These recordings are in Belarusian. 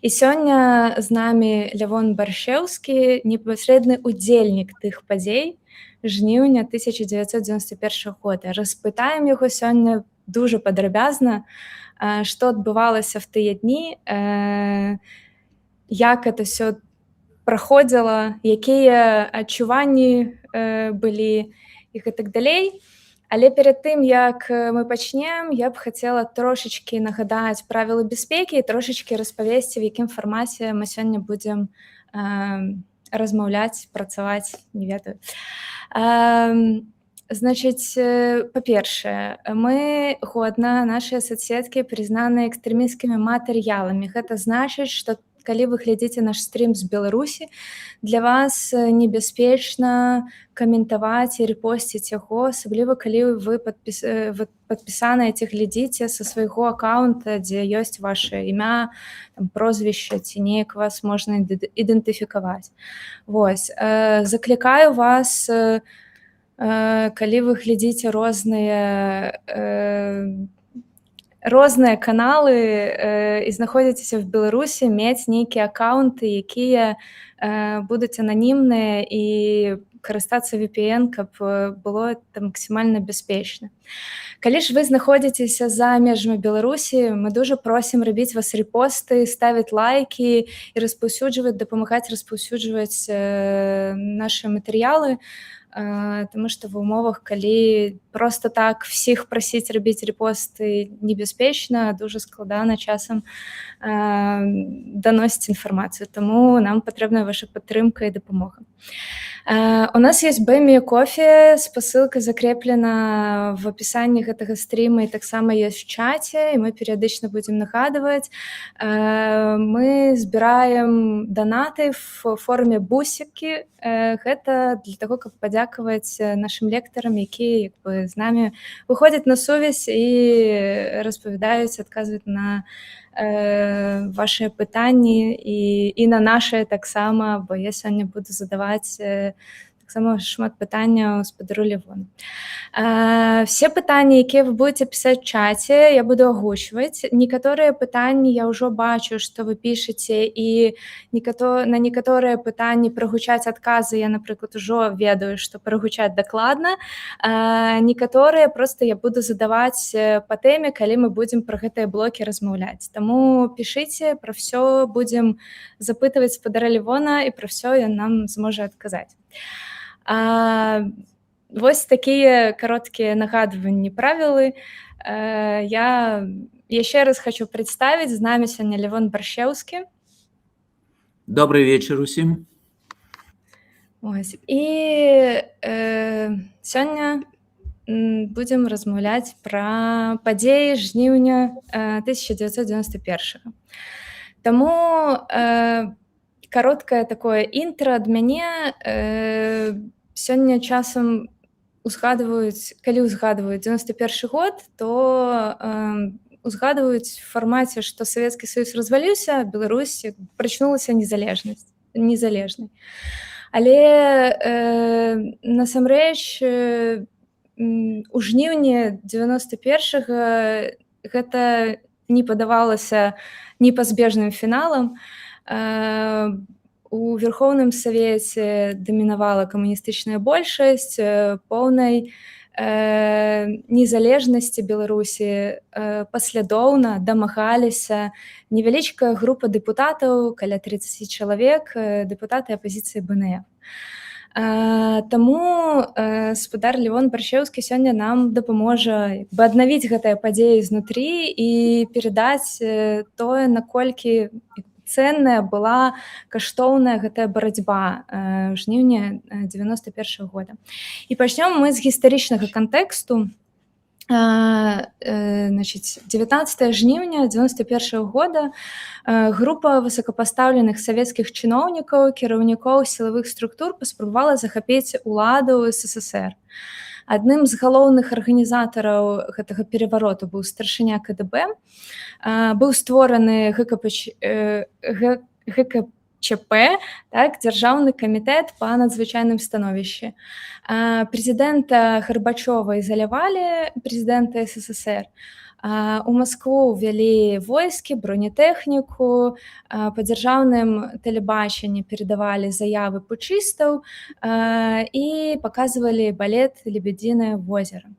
І сёння з намі Лявон Баршэўскі, непасрэдны ўдзельнік тых падзей жніўня 1991 года. Распытаем яго сёння дужа падрабязна, што адбывалася в тыя дні, як это ўсё праходзіла, якія адчуванні былі і гэтак далей. Але перад тым, як мы пачнем, я б хацела трошачкі нагадаць правілы бяспекі і трошачкі распавесці, в якім фармаце мы сёння будзем размаўляць, працаваць, не ведаю. Значыць, па-першае, мы годна нашыя соцсеткі прызнаны экстрэмісцкімі матэрыяламі. Гэта значыць, што калі вы глядзіце наш стрим з Беларусі, для вас небяспечна каментаваць і рэпосціць яго, асабліва калі вы падпісаныя ці глядзіце са свайго аккаунта, дзе ёсць ваше імя, прозвішча ці неяк вас можна ідэнтыфікаваць. Вось, заклікаю вас, калі вы глядзіце розныя каналы і знаходзіцеся в Беларусі, мець нейкія аккаунты, якія будуць ананімныя і карыстацца VPN, каб было максімальна бяспечна. Калі ж вы знаходзіцеся за межамі Беларусі, мы дужа просім рабіць вас рэпосты, ставіць лайкі і дапамагаць распаўсюджваць нашы матэрыялы, тому што ва ўмовах, калі проста так всіх прасіць рабіць рэпосты небяспечна, дужа складана часам даносіць інфармацыю. Таму нам патрэбная ваша падтрымка і дапамога. У нас есть Бэмі кофе, спасылка закрэплена в апісанні гэтага стріма і таксама ёсць в чаце, і мы перыядычна будзем нагадваць. Мы збіраем данаты в форме бусікі. Гэта для таго, каб падзякаваць нашым лектарам, якія з намі выходзяць на сувязь і распавядаюць, адказваюць на вашыя пытанні і на нашыя таксама, бо я сёння буду задаваць таксама шмат пытанняў спадару Лявону. Все пытанні, якія вы будете пісаць в чаце, я буду агучваць. Некаторыя пытанні я ўжо бачу, што вы пішаце, і на некаторыя пытанні прагучаць адказы я, напрыклад, ужо ведаю, што прагучаць дакладна. Некаторыя проста я буду задаваць па тэме, калі мы будзем пра гэтыя блокі размаўляць. Таму пішыце, пра ўсё будзем запытваць спадара Лявона, і пра ўсё ён нам зможа адказаць. Вось такія кароткія нагадванні правілы. Я яшчэ раз хочу представить, з намі сёння Лявон Баршэўскі. Добрый вечер усім. Ось. І сёння будзем размаўляць пра падзеі жніўня 1991. Таму кароткае такое інтра ад мяне. Сёння часам калі ўзгадваюць 91 год, то узгадваюць в фармаце, што Савецкі Саюз разваліўся, Беларусь прачнулася незалежнай. Але насамрэч у жніўні 91-го гэта не падавалася непазбежным фіналам. У Верховным Савеце дамінавала камуністычная большасць, поўнай незалежнасці Беларусі паслядоўна дамагаліся невялічкая група дэпутатаў, каля 30 чалавек, дэпутаты апазіцыі БНФ. Таму спадар Лявон Баршэўскі сёння нам дапаможа аднавіць гэтыя падзеі знутры і перадаць тое, наколькі ценная была каштоўная гэтая барацьба жніўня 91 года. І пачнём мы з гістарычнага кантэксту. 19 жніўня 91 года група высокапастаўленых савецкіх чыноўнікаў, кіраўнікоў сілавых структур паспрабавала захапіць уладу СССР. Адным з галоўных арганізатараў гэтага перавароту быў старшыня КДБ. Быў створаны ГКЧП, дзяржаўны камітэт па надзвычайным становішчы. Прэзідэнта Гарбачова ізалявалі, прэзідэнта СССР, У Маскву ўвялі войскі, бронетэхніку, па дзяржаўным тэлебачанні перадавалі заявы путчыстаў і паказвалі балет «Лебедзінае возера».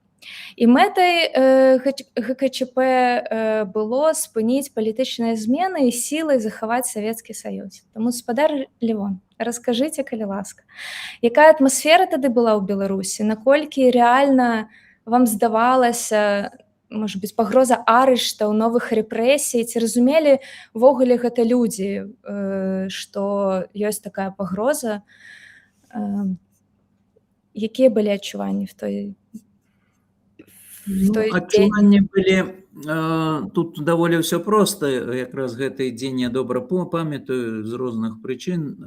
І мэтай ГКЧП было спыніць палітычныя змены і сілай захаваць Савецкі Саюз. Таму, спадар Левон, раскажыце, калі ласка, якая атмасфера тады была ў Беларусі, наколькі рэальна вам здавалася, можа быць, пагроза арыштаў, новых рэпрэсій, ці разумелі ўвогуле гэта людзі, што ёсць такая пагроза? Якія былі адчуванні в той день? Адчуванні былі, тут даволі ўсё проста, якраз гэты дзень я добра памятаю з розных прычын,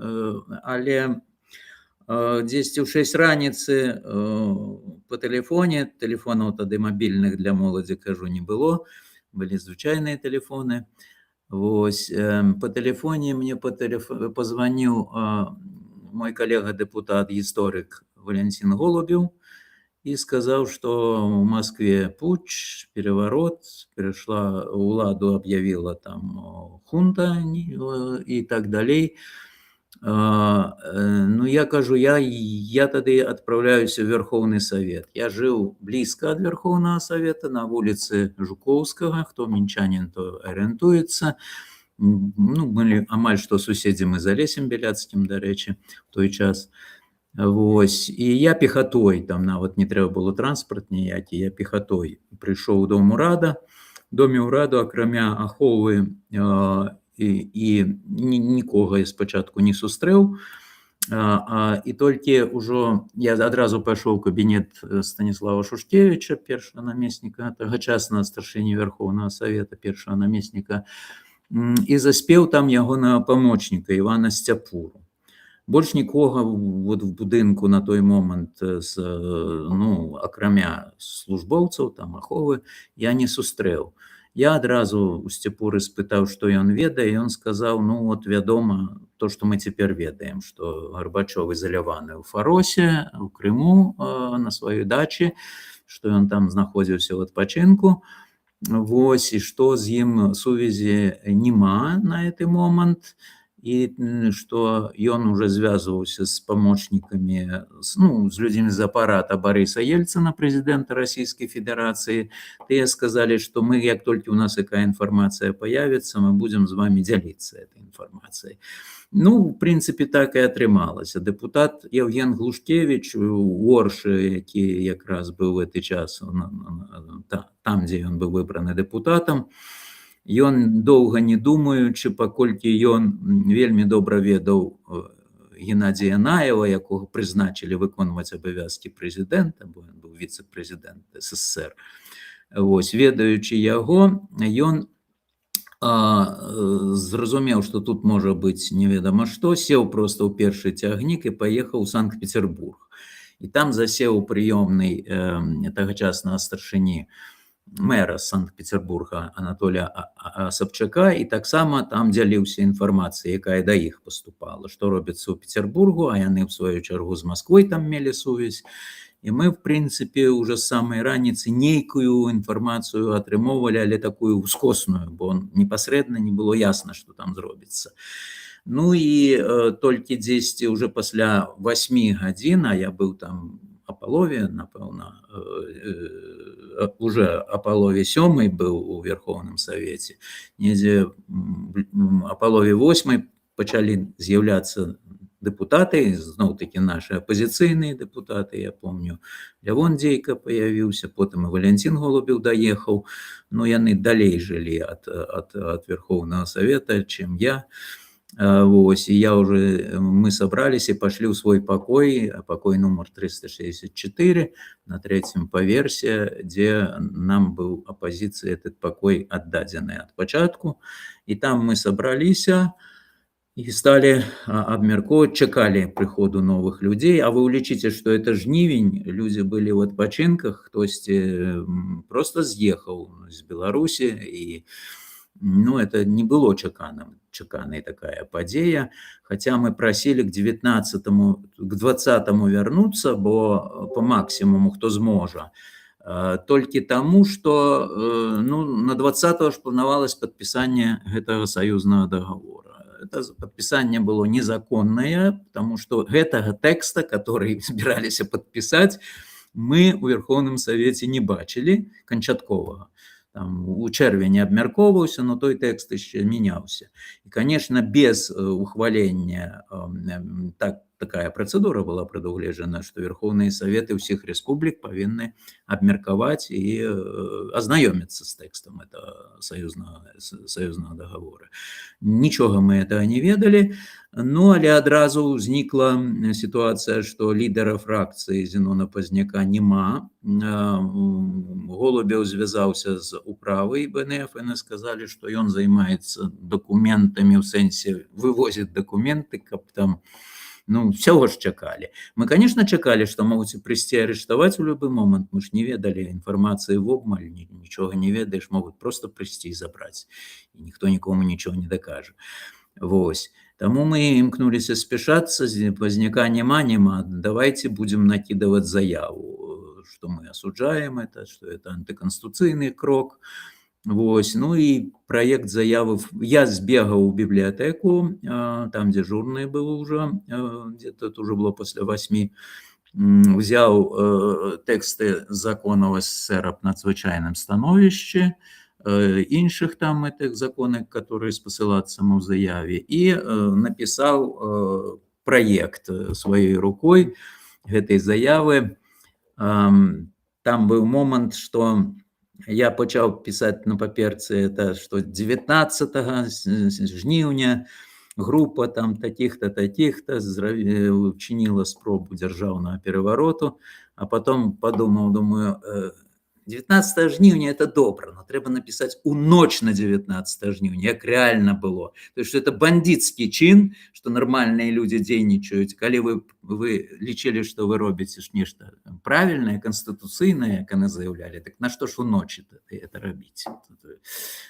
але дзесьці ў 6 раніцы па тэлефоне, тэлефонаў тады мабільных для моладзі, кажу, не было, былі звычайныя тэлефоны. Вось, па тэлефоне мне пазваніў мой калега-дэпутат, гісторык Валянцін Голубеў, и сказал, что в Москве путч, переворот, перешла уладу, объявила там хунта и так далее. Ну, я кажу, я тады отправляюсь в Верховный Совет. Я жил близко от Верховного Совета, на улице Жуковского, кто минчанин, то ориентуется. Ну, были амаль что суседзі мы за Лесем Беляцкім, до речі, в той час. Вось. І я пехатой, там нават не трэба было транспорт ніякі, я пехатой прыйшоў у Дом Урада. В Доме Ураду, акрамя аховы і нікога я спачатку не сустрэў. І толькі ўжо я адразу пайшоў у кабінет Станіслава Шушкевіча, першага намесніка, тагачаснага старшыні Верховного Совета, першага намесніка, і заспеў там ягонага памочніка Івана Сцяпуру. Больш нікога вот в будынку на той момант, ну, акрамя службоўцаў, там, аховы, я не сустрэў. Я адразу у Сцяпуры спытаў, што ён ведае, і ён сказаў, ну, вот вядома, то, што мы цяпер ведаем, што Гарбачёв ізаляваны ў Фаросе, у Крыму, на сваёй дачы, што ён там знаходзіўся ў адпачынку, вось, і што з ім сувязі няма на гэты момант, и что ён уже звязывался с помощниками, ну, с людьми из аппарата Бориса Ельцина, президента Российской Федерации. Те сказали, что мы, как только у нас такая информация появится, мы будем с вами делиться этой информацией. Ну, в принципе, так и атрымалось. Депутат Евген Глушкевич у Оршы, які якраз быў в гэты час, там, где ён быў выбраны депутатом, ён доўга не думаючы, паколькі ён вельмі добра ведаў Геннадзія Наева, якога прызначылі выконваць абавязкі прэзідэнта, бо ён быў віцэ-прэзідэнт СССР. Вось, ведаючы яго, ён зразумеў, што тут можа быць неведама што, сеў проста ў першы цягнік і паехаў у Санкт-Петербург. І там засеў у прыёмнай тагачаснага старшыні мэра Санкт-Петербурга Анатолія Собчака, і таксама там дзяліўся інфармацыяй, якая да іх паступала, што робіцца ў Петербургу, а яны, в сваю чаргу, з Масквой там мелі сувязь. І мы, в прынцыпе, уже з самай раніцы нейкую інфармацыю атрымоўвалі, але такую ўскосную, бо непасрэдна не было ясна, што там зробіцца. Ну і толькі дзесьці уже пасля 8 гадзін, а я быў там о полове, напэўна, уже о полове 7 быў у Верховным Совете, недзе о полове 8 пачалі з'яўляцца депутаты, зноў-таки наши апозіцыйныя депутаты, я помню, Лявон Дзейка появіўся, потым і Валянцін Голубеў даехаў, но яны далей жылі от Верховного Совета, чым я. Вось, и мы собрались и пошли в свой покой номер 364 на 3-м поверсе, где нам был оппозиция этот покой отдаденный от початку. И там мы собрались и стали обмерковать, чекали приходу новых людей. А вы улічыце, что это жнівень, люди были в отпочинках, хтось просто съехал из Беларуси, и ну, это не было чаканай такая падзея, хотя мы просили к 20-му вернуться, бо по максимуму, кто зможа. толькі таму, што ну, на 20 ж планавалось падпісанне гэтага саюзнага договора. Это падпісанне было незаконнае, потому што гэтага тэкста, который збіраліся падпісаць, мы у Верховным Савеце не бачылі канчатковага. Там, у чэрвені абмяркоўваўся, но той тэкст яшчэ мяняўся. І, конечно, без ухвалення такая працэдура была прадугледжана, што Верховныя Саветы ўсіх рэспублік павінны абмеркаваць і азнаёміцца з тэкстам этого саюзнага договора. Нічога мы этого не ведалі, ну, але адразу ўзнікла сітуацыя, што лідара фракцыі Зенона Пазняка няма. Голубеў звязаўся з управай БНФ, і сказалі, што ён займаецца дакументамі, ў сэнсе вывозіць дакументы, каб там, ну, всего ж чакалі. Мы, конечно, чакалі, што могуць прыйсці арыштаваць у любы момант. Мы ж не ведалі інфармацыі вобмаль, нічога не ведаеш, могуць просто прыйсці і забраць. І ніхто нікому нічого не дакажа. Вось. Таму мы імкнуліся спяшацца, Пазняка няма, давайте будем накидывать заяву, што мы асуджаем это, што это антыканституцыйны крок. Вось. Ну і праект заявы я збегаў у бібліятэку, там дзяжурны быў уже, где-то тут уже было пасля 8, взяў тэксты законаў СССР аб надзвычайным становішчы, іншых там этих законах, которые спасылацца ў заяве, і напісаў праект сваёй рукой гэтай заявы. Там быў момант, што я пачаў пісаць на паперцы, это што 19 жніўня група там таких-то учинила спробу дзяржаўнага перавароту, а потом подумаў, думаю, 19 жніўня это добра, но трэба напісаць у ноч на 19 жніўня, як реально было. То есть, это бандитский чин, что нормальные люди дзейнічаюць. Калі вы лічылі, што вы робіце нешта правильное, конституцыйнае, як яны заявлялі, так на што ж у ночі это рабіць?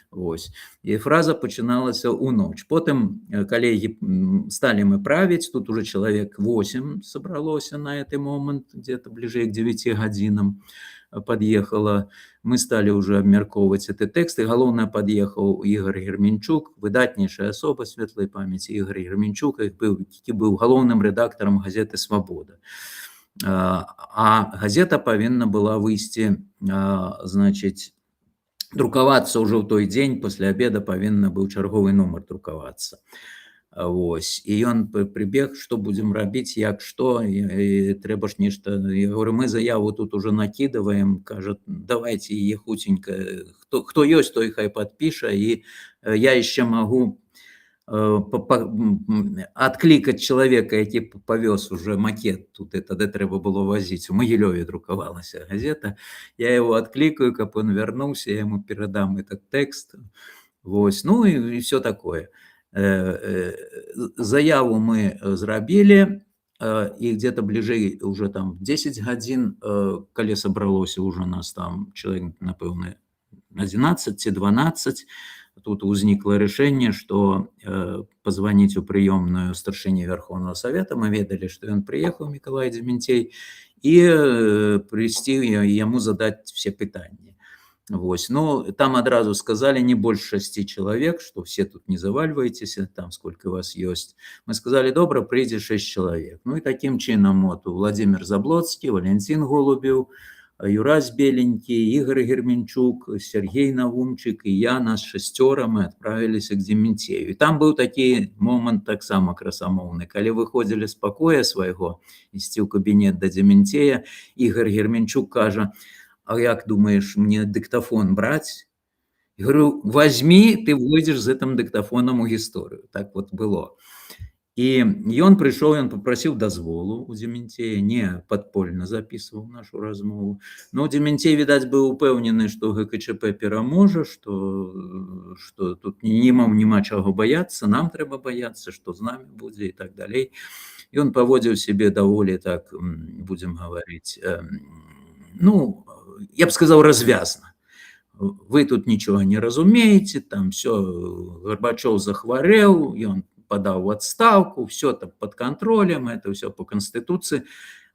Вось. І фраза пачыналася у ноч. Потым калегі сталі мы правіць, тут уже человек 8 собралося на гэты момант, где-то бліжэй к 9 гадзінам. Подъехала, мы стали уже абмяркоўваць эти тэксты. Галоўна, пад'ехаў Ігор Герменчук, выдатнейшая асоба светлай памяці. Ігор Герменчук, які быў галоўным рэдактарам газеты «Свабода». А газета павінна была выйсці, значыць, друкавацца ўжо ў той дзень, пасля абеда павінна быў чарговы нумар друкавацца. Вось. І ён прыбег, што будзем рабіць, як што, і трэба ж нешта. Я говорю, мы заяву тут уже накидываем, кажа, давайте яе хутенька, хто ёсць, той хай падпіша, і я яшчэ магу адклікаць чалавека, які павёз уже макет, тут тады трэба было вазіць, у Магілёве друкавалася газета, я его адклікаю, каб он вярнуўся, я ему перадам этот тэкст. Вось. Ну і все такое. Заяву мы зрабілі, і где-то бліжэй уже там 10 гадзін, калі сабралося уже нас там чалавек, напэўна, 11 ці 12, тут узнікла рашэнне, што пазваніць у прыёмную старшыні Верховного Савета. Мы ведалі, што ён прыехаў, Мікалай Дземянцей, і прыйсці яму задаць все пытанні. Вось. Ну, там адразу сказали, не больше 6 человек, что все тут не заваливайтесь, там сколько вас есть. Мы сказали, добро, прийде 6 человек. Ну и таким чином вот Владимир Заблоцкий, Валентин Голубев, Юрась Беленький, Игорь Герменчук, Сергей Навумчик и я, нас 6 мы отправились к Дементею. И там был такой момент так само красамоўны. Когда выходили с покоя своего, ісці ў кабинет до Дементея, Игорь Герменчук кажа, а як думаешь, мне диктофон брать? Я говорю, возьми, ты выйдешь с этим диктофоном у историю. Так вот было. И он пришел, он попросил дозволу у Дементея, не подпольно записывал нашу размову. Но Дементей, видать, был упевнений, что ГКЧП переможе, что тут нема чего бояться, нам треба бояться, что с нами будет и так далее. И он поводил себе довольно так, будем говорить, ну, я бы сказал, развязно. Вы тут ничего не разумеете, там все, Горбачев захворел, и он подал в отставку, все там под контролем, это все по Конституции.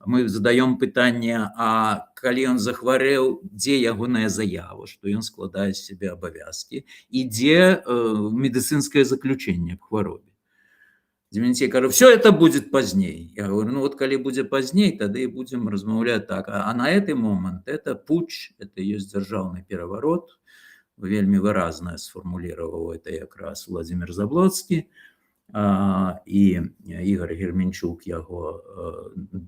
мы задаем пытанне, а калі ён захварэў, дзе ягоная заява, што ён складае з сябе абавязкі, і дзе медыцынскае заключэнне аб хваробе. Дементей кажа, все это будет поздней. Я говорю, ну вот коли будет поздней, тогда и будем размаўляць так. А на этот момент это путч, это есть дзяржаўны пераворот. Вельмі выразна сфармулировал это якраз Владимир Заблоцкі, і Ігор Герменчук яго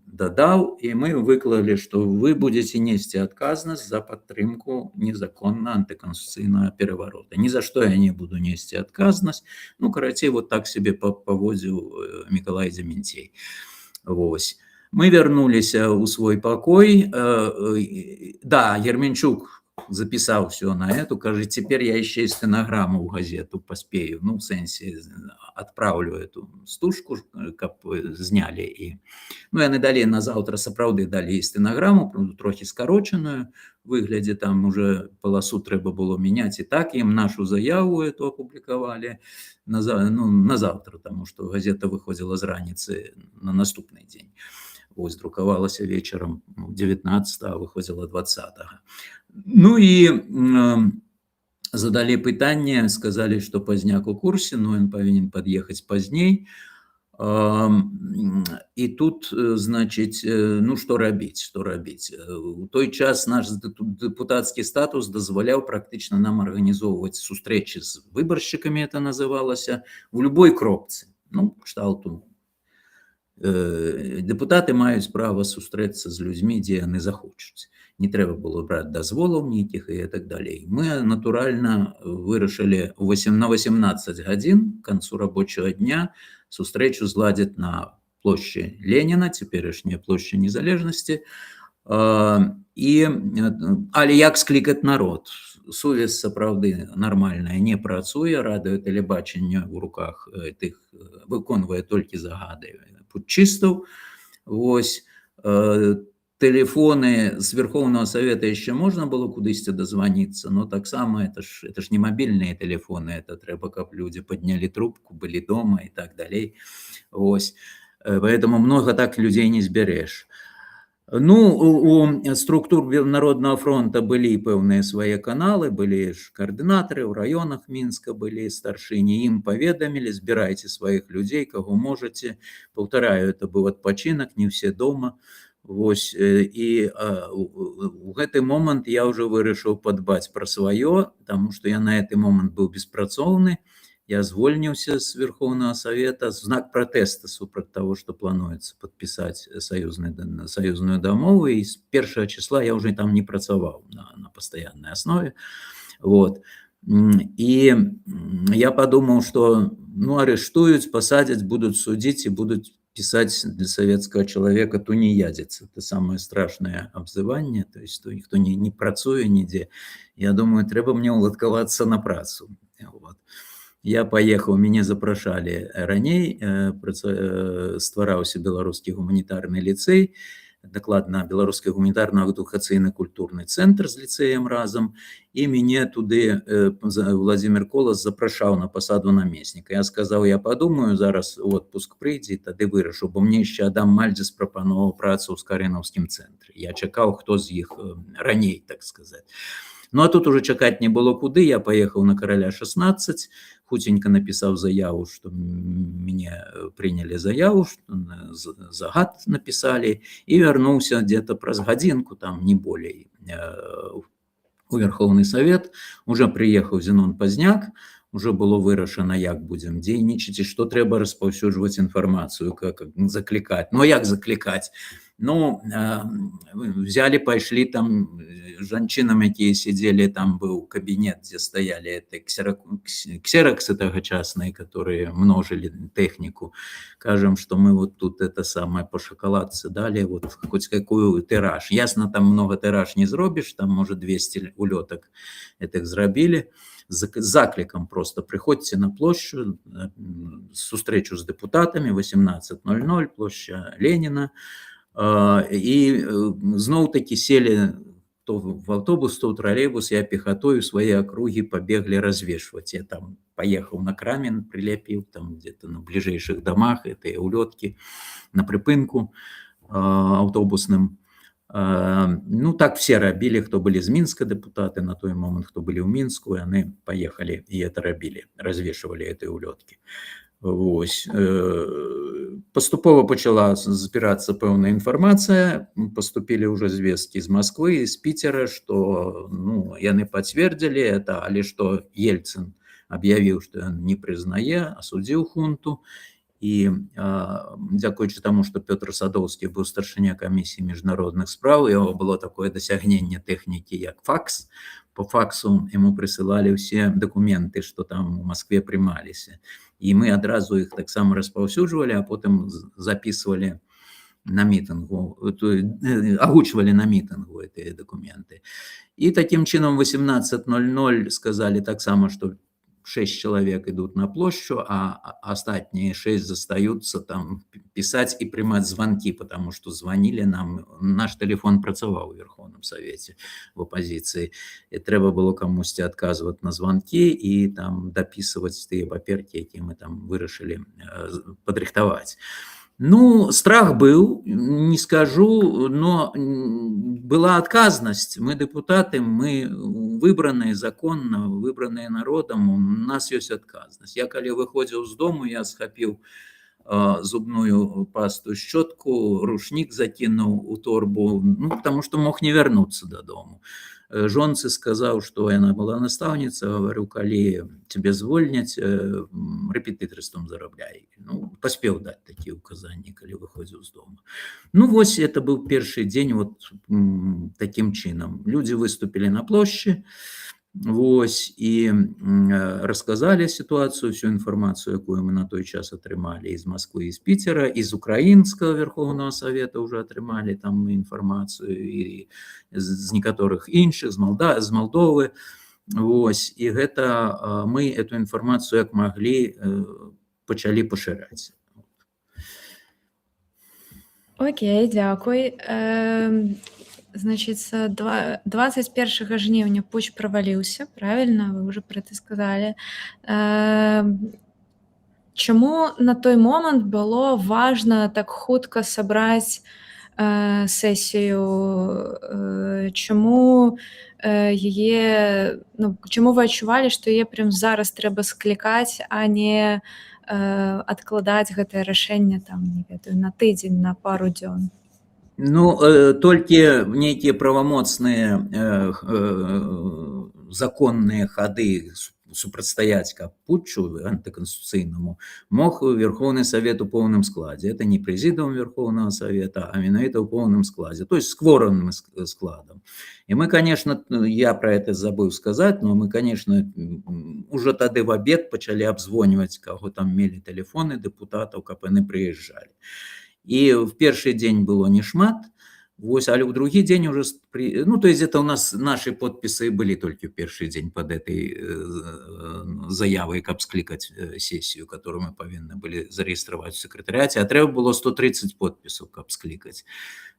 дадаў, і мы выклалі, што вы будете несці адказнасць за падтрымку незаконна антыканстытуцыйнага пераварота. Ні за што я не буду несці адказнасць. Ну, карацей, вот так себе паводзіў Мікалай Дементей. Вось. Мы вярнуліся ў свой пакой. Да, Герменчук записал все на эту, кажется, теперь я еще и стенограмму в газету поспею, ну, в сенсе, отправлю эту стужку, как зняли. И, ну, яны дали на завтра, сапраўды дали стенограмму, трохи скороченную, выгляде там уже полосу трэба было менять, и так им нашу заяву эту опубликовали на завтра, потому что газета выходила с раницы на наступный день. Ось, друкавалася вечером 19-го, а выходила 20-го. Ну і задалі пытанне, сказалі, што пазняк у курсе, но ён павінен пад'ехаць пазней. І тут, значыць, ну што рабіць? У той час наш дэпутацкі статус дазваляў практычна нам арганізоўваць сустрэчы з выбаршчыкамі, это называлася, у любой кропцы. Ну, кшталту. Дэпутаты маюць права сустрэцца з людзьмі, дзе яны захочуць. Не трэба было браць дазволаў нейкіх і так далей. Мы, натуральна, вырашылі на 18 гадзін к канцу рабочего дня сустрэчу зладзіць на плошчы Леніна, цяперашняя плошча Незалежнасці. Але як склікаць народ? Сувязь сапраўды нармальная не працуе, радыётэлебачанне ў руках тых выконвае толькі загады путчыстаў. Вось, тэлефоны з Верховного Совета еще можно было кудысьці дозвониться, но таксама это ж не мобильные тэлефоны, это трэба, каб люди подняли трубку, были дома и так далей. Вось. Поэтому много так людей не збярэш. Ну, у структур Народного фронта были пэўныя свае каналы, были ж координаторы в районах Минска, были старшыні, им поведомили, збирайте своих людей, кого можете. Повторяю, это был отпочинок, не все дома. Вось, і у гэты момант я уже вырашыў падбаць пра сваё, потому что я на гэты момант быў беспрацоўны. Я звольніўся з Верховного Совета, знак протэста супраць того, что плануецца падпісаць саюзную дамову, і з 1 числа я уже там не працаваў на пастаяннай аснове. Вот. І я подумал, что ну, арыштуюць, пасадзяць, будуць судзіць і будуць писать для советского человека тунеядец. Это самое страшное обзывание, то есть никто не працуе нідзе. Я думаю, трэба мне уладкавацца на працу. Вот. Я поехал, мяне запрашалі раней, ствараўся беларускі гуманітарны ліцэй, дакладна беларускі гуманітарна-адукацыйны культурны цэнтр з ліцэем разам, і мяне туды Владимир Колас запрашаў на пасаду намесніка. Я сказаў, я подумаю, зараз отпуск прыйдзе, тады вырашу, бо мне яшчэ Адам Мальдзіс прапановаў працу ў Скарынаўскім цэнтры. Я чакаў, хто з іх раней, так сказаць. Ну, а тут уже чакаць не было куды, я поехал на Караля 16, хутенько написал заяву, что мне приняли заяву, загад написали, и вернулся где-то праз гадзінку, там не болей, у Верховный Совет. Уже приехал Зенон Пазняк, уже было вырашана, як будем дзейнічаць, і што трэба распаўсюджваць інфармацыю, как закликать. Ну, як закликать? Ну, взяли, пошли там жанчынам, якія сидели, там был кабинет, где стояли это ксероксы тагачасныя, которые множили технику. Кажем, что мы вот тут это самое по шоколадце дали, вот хоть какую тираж. Ясно, там много тираж не зробишь, там может 200 улеток этих зрабили. З закликом просто приходите на площу, сустречу с депутатами, 18:00, площа Ленина. І зноў-таки сели то в автобус, то в троллейбус, я пехотою свои округи побегли развешивать. Я там поехал на Крамін, прилепил там где-то на ближайших домах, это улетки на припынку. аўтобусным. Ну, так все рабілі, хто былі з Мінска дэпутаты на той момант, хто былі ў Мінску, яны паехалі і это рабілі, развешвалі гэтыя ўлёткі. Вось. Паступова пачала збірацца пэўная інфармацыя, паступілі ўжо звесткі з Масквы і з Піцера, што ну, яны пацвердзілі это, але што Ельцын аб'явіў, што ён не прызнае, асудзіў хунту. І дзякуючы таму, што Пётр Садоўскі быў старшыня камісіі міжнародных спраў, у яго было такое дасягненне тэхнікі, як факс. По факсу яму прысылалі ўсе дакументы, што там у Маскве прымаліся. І мы адразу іх таксама распаўсюджвалі, а потым записывалі на мітынгу, агучвалі на мітынгу гэтыя дакументы. І такім чынам 18:00 сказалі таксама, што 6 человек идут на площадь, а остальные 6 застаются там писать и принимать звонки, потому что звонили нам, наш телефон працаваў у Верховном Совете в оппозиции, и треба было кому-то отказывать на звонки и там дописывать те паперки, які мы там вырашили подрыхтовать. Ну, страх был, не скажу, но была отказность. Мы депутаты, мы выбранные законно, выбранные народом, у нас есть отказность. Я, когда выходил из дома, я схапил зубную пасту, щетку, рушник закинул у торбу, ну, потому что мог не вернуться до дома. Жонцы сказал, что она была наставница, говорю, коли тебе звольнять, репетиторством зарабляй. Ну, поспел дать такие указания, коли выходил из дома. Ну, вот это был первый день вот таким чином. Люди выступили на площади, вось, і расказалі сітуацыю, всю інфармацыю, якую мы на той час атрымалі з Москвы, з Піцера, і з Украінскага Верховного Совета уже атрымалі там інфармацыю, і з некаторых іншых, з Молдовы. Вось, і гэта мы эту інфармацыю, як маглі, пачалі пашыраць. Окей, дзякуй. Значит, 21 жніўня путч праваліўся, правильно, вы уже про это сказали. Чаму на той момант было важна так хутка сабраць сесію? Чаму яе, ну, чаму вы адчувалі, што яе прям зараз трэба склікаць, а не адкладаць гэтае рашэнне там, не ведаю, на тыдзень, на пару дзён? Ну, толькі нейкія правамоцныя законныя хады супрацьстаяць путчу антыканституцыйнаму мог Верховный Совет у поўным складзе. Это не прэзідыум Верховного Совета, а менавіта ў поўным складзе, то есть с кворумным складом. И мы, конечно, я про это забыл сказать, но мы, конечно, уже тады в обед пачалі абзвоньваць, каго там мелі тэлефоны дэпутатаў, каб яны прыязджалі. И в первый день было не шмат, вось, але в другой день уже, ну, то есть это у нас наши подписи были только в первый день под этой заявой, каб скликать сессию, которую мы повинны были зарегистрировать в секретариате, а треба было 130 подписов, каб скликать.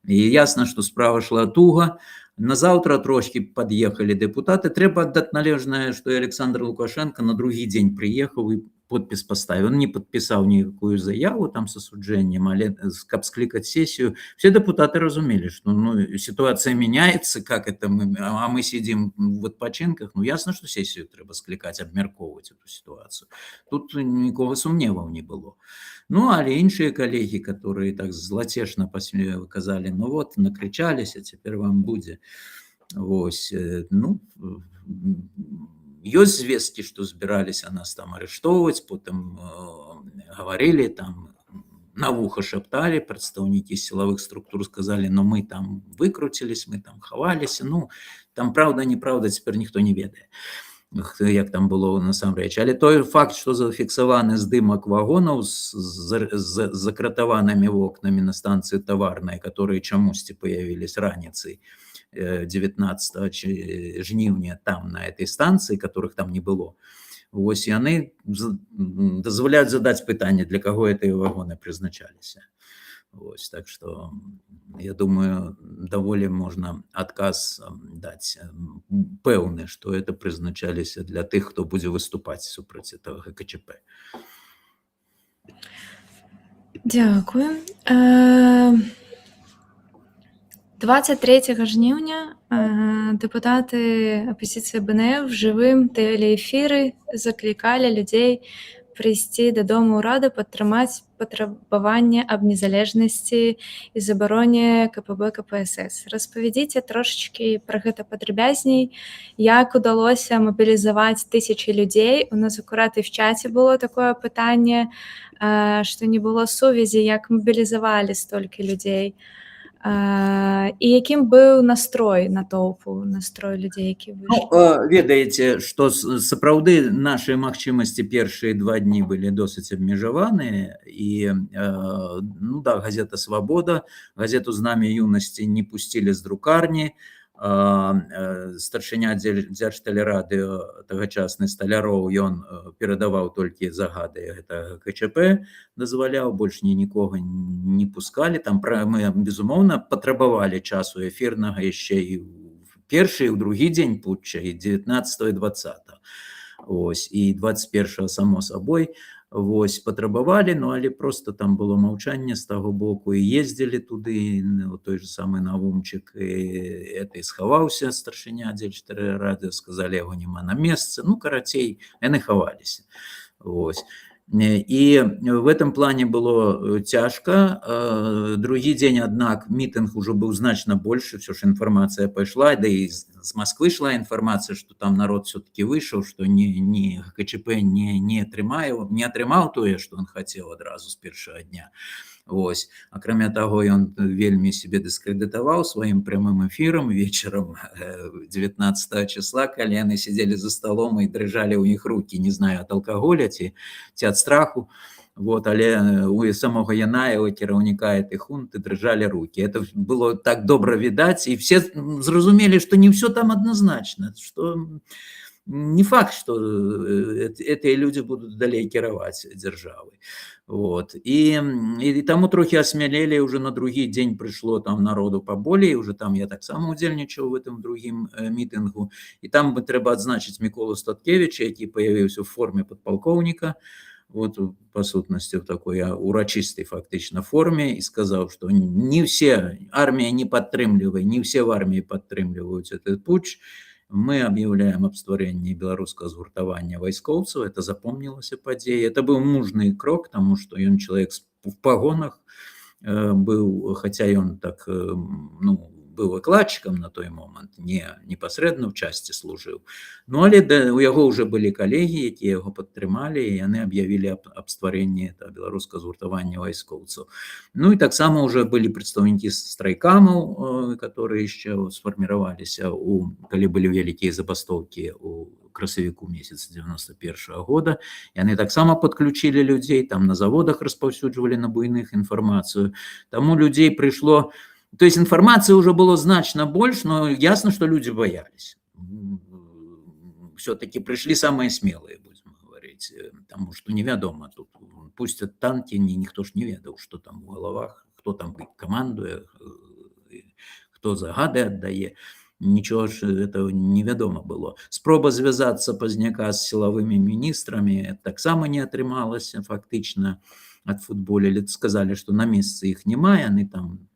И ясно, что справа шла туго. На завтра трошки подъехали депутаты. Треба отдать належное, что и Александр Лукашенко на другой день приехал и подпись поставил. Он не подписал никакую заяву там с осуджением, але каб скликать сессию. Все депутаты разумели, что ну, ситуация меняется, как это мы, а мы сидим в отпочинках. Ну, ясно, что сессию треба скликать, обмярковывать эту ситуацию. Тут никакого сумневов не было. Ну, але іншыя коллеги, которые так златешна казали, ну вот, накричались, а теперь вам будзе. Вось, ну, ёсць звесткі, што збіраліся нас там арыштоўваць, потым гаварылі, там на вуха шапталі, прадстаўнікі сілавых структур сказалі, но мы там выкруцілись, мы там хаваліся, ну, там праўда-неправда цяпер ніхто не ведае, як там было насамрэч. Але той факт, што зафіксаваны здымак вагонаў з закратаванымі вокнамі на станцыі таварнай, которые чамусьці появились раніцай 19 жніўня там на этой станции, которых там не было. Вось яны дазваляюць задаць пытанне, для каго гэтыя вагоны прызначаліся. Вось, так что я думаю, даволі можна адказ даць пэўны, што это прызначаліся для тых, хто будзе выступаць супраць этого ГКЧП. Дякую. 23 жніўня дэпутаты апазіцыі БНФ жывым тэлеэфіры заклікалі людзей прыйсці дадому ўрада падтрымаць патрабаванне аб незалежнасці і забароне КПБ КПСС. Распавядзіце трошачкі пра гэта падрабязней, як удалося мабілізаваць тысячы людзей. У нас акурат і в чаце было такое пытанне, што не было сувязі, як мабілізавалі столькі людзей. І якім быў настрой натоўпу, настрой людзей, які выйшлі? Ведаеце, што сапраўды нашы магчымасці першыя 2 дні былі досыць абмежаваныя і газета «Свабода», газету «Знамя юнасці» не пусцілі з друкарні, старшыня дзяржтэлерадыё тагачасны Сталяроў, ён перадаваў толькі загады гэтага КЧП, дазваляў, больш нікога не пускалі. Там мы, безумоўна, патрабавалі часу эфірнага яшчэ і ў першы, і ў другі дзень путча, і 19 і 20. І 21 само сабой. Патрабавалі, але просто там было маўчанне з таго боку, і ездзілі туды, той же самы Навумчык, і схаваўся старшыня дзяржтэлерадыё, сказалі, яго няма на месцы, карацей, яны хаваліся. І в этом плане было цяжка. Другі дзень, аднак, мітынг ужо быў значна большы, все ж інфармацыя пайшла, да і з Масквы ішла інфармацыя, што там народ все-таки выйшаў, што КЧП не атрымаў тое, што ён хацеў адразу з першага дня. Акрамя таго, ён вельмі себе дыскрэдытаваў сваім прямым эфірам вечарам 19 числа, калі яны сидзелі за столом і дрыжалі ў іх рукі, не знаю, ад алкаголя ці ад страху. Але у самого Янаева, кіраўніка этой хунты, дрыжалі рукі. Это было так добра відаць, і все зразумелі, што не все там адназначна, што не факт, што гэтыя людзі будуць далей кіраваць дзяржавай. І таму трохі асмялелі, уже на другі дзень прыйшло там народу паболей, уже там я таксама удзельнічаў в этом другім мітынгу, і там трэба адзначыць Міколу Статкевіча, які паявіўся ў форме падпалкоўніка, по сутнасці в такой урачыстай фактычна форме, і сказаў, што не все, армія не падтрымлівае, не все в арміі падтрымліваюць этот путч. Мы объявляем об створении белорусского згуртавання вайскоўцаў. Это запомнилася падзея. Это был мужный крок, потому что он человек в погонах был, хотя он так, был выкладчиком на той момент, не непосредственно в части служил. Але у яго уже были коллеги, якія яго падтрымалі, і яны объявили об створении белорусского згуртавання вайскоўцаў. И так само уже были представники страйкамаў, которые еще сформировались, калі были великие забастовки у красавіку месяца 91 года. Яны таксама подключили людей, там на заводах распаўсюджвалі на буйных информацию. Тому людей пришло. То есть информации уже было значно больше, но ясно, что люди боялись. Все-таки пришли самые смелые, будем говорить, потому что невядомо тут. Пустят танки, никто ж не ведал, что там в головах, кто там командует, кто загады отдае. Ничего ж этого невядомо было. Спроба звязаться пазняка с силовыми министрами таксама не атрымалася фактично от футболя. Сказали, что на месяце их немає, они там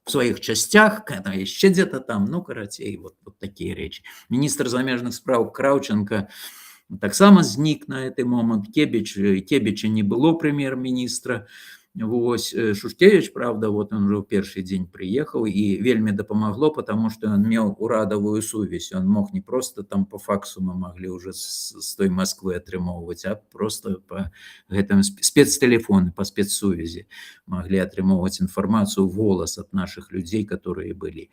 в своих частях, еще где-то там, карацей, вот такие речи. Министр замежных справ Кравченко таксама знік на этот момент. Кебіча не было прем'єр-міністра. Шушкевич, правда, он уже в первый день приехал, и вельми допомогло, потому что он имел урадовую сувязь. Он мог не просто там по факсу, мы могли уже с той Москвы атрымоўваць, а просто по гэтым спецтелефоны, по спецсувязи могли атрымоўваць информацию в голос от наших людей, которые были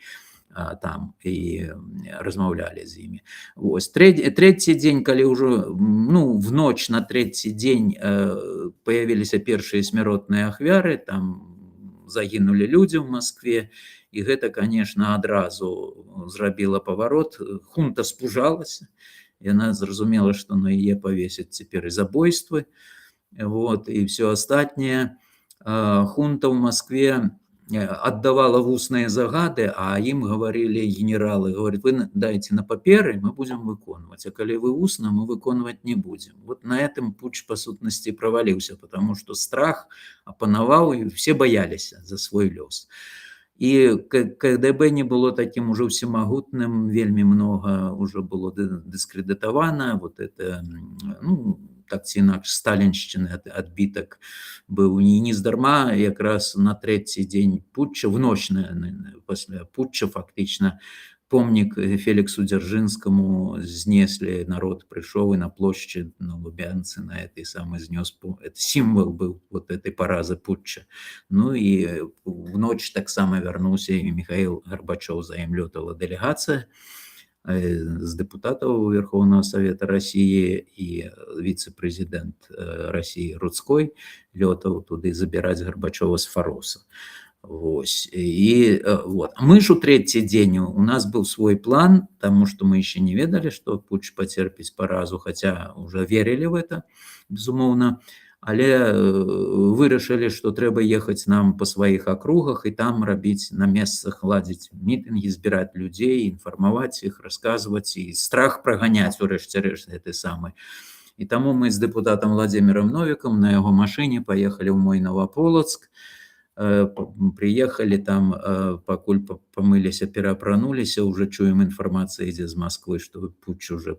там и размаўлялі з імі. Трэці дзень, калі ўжо в ноч на трэці дзень появіліся першыя смяротныя ахвяры, там загінулі людзі ў Москве, і гэта, конечно, адразу зрабіла паварот. Хунта спужалася, яна зразумела, што на яе павесяць цяпер і забойствы, і все астатняе. Хунта ў Москве отдавала в устные загады, а им говорили генералы, говорят, вы дайте на паперы, мы будем выконывать, а коли вы устно, мы выконывать не будем. На этом путч по сутности провалился, потому что страх опановал, и все боялись за свой лёс. І КГБ не было таким уже всемагутным, вельмі много уже было дыскрэдытавана, вот это, ну, так ці інакш, сталіншчыны адбітак быў. Не здарма якраз на трэці дзень путча, в ноч пасля путча фактычна, помнік Феліксу Дзяржынскаму знеслі, народ прыйшоў і на плошчы на Лубянцы на этой самой знёс. Это сімвал быў вот этой паразы путча. Ну і в ноч таксама вярнуўся і Міхаіл Гарбачоў, за ім лётала дэлегацыя з дэпутатаў Верховного Совета России, і віцэ-прэзідэнт России Руцкой лётаў туды забіраць Гарбачова з Фароса. Вось. І вот. Мы ж у трэці дзень, у нас быў свой план, таму што мы яшчэ не ведалі, што путч пацерпіць паразу, хаця уже верылі в это, безумоўна, але вырашылі, што трэба ехаць нам па сваіх акругах і там рабіць на месцах, ладзіць мітынгі, збіраць людзей, інфармаваць іх, расказваць і страх праганяць у рэшце рэшт гэты самы. І таму мы з дэпутатам Владзімірам Новікам на яго машыне паехалі ў мой Новаполацк, приехали там, пакуль помылись, переапрануліся, уже чуем, информация ідзе з Москвы, что путч уже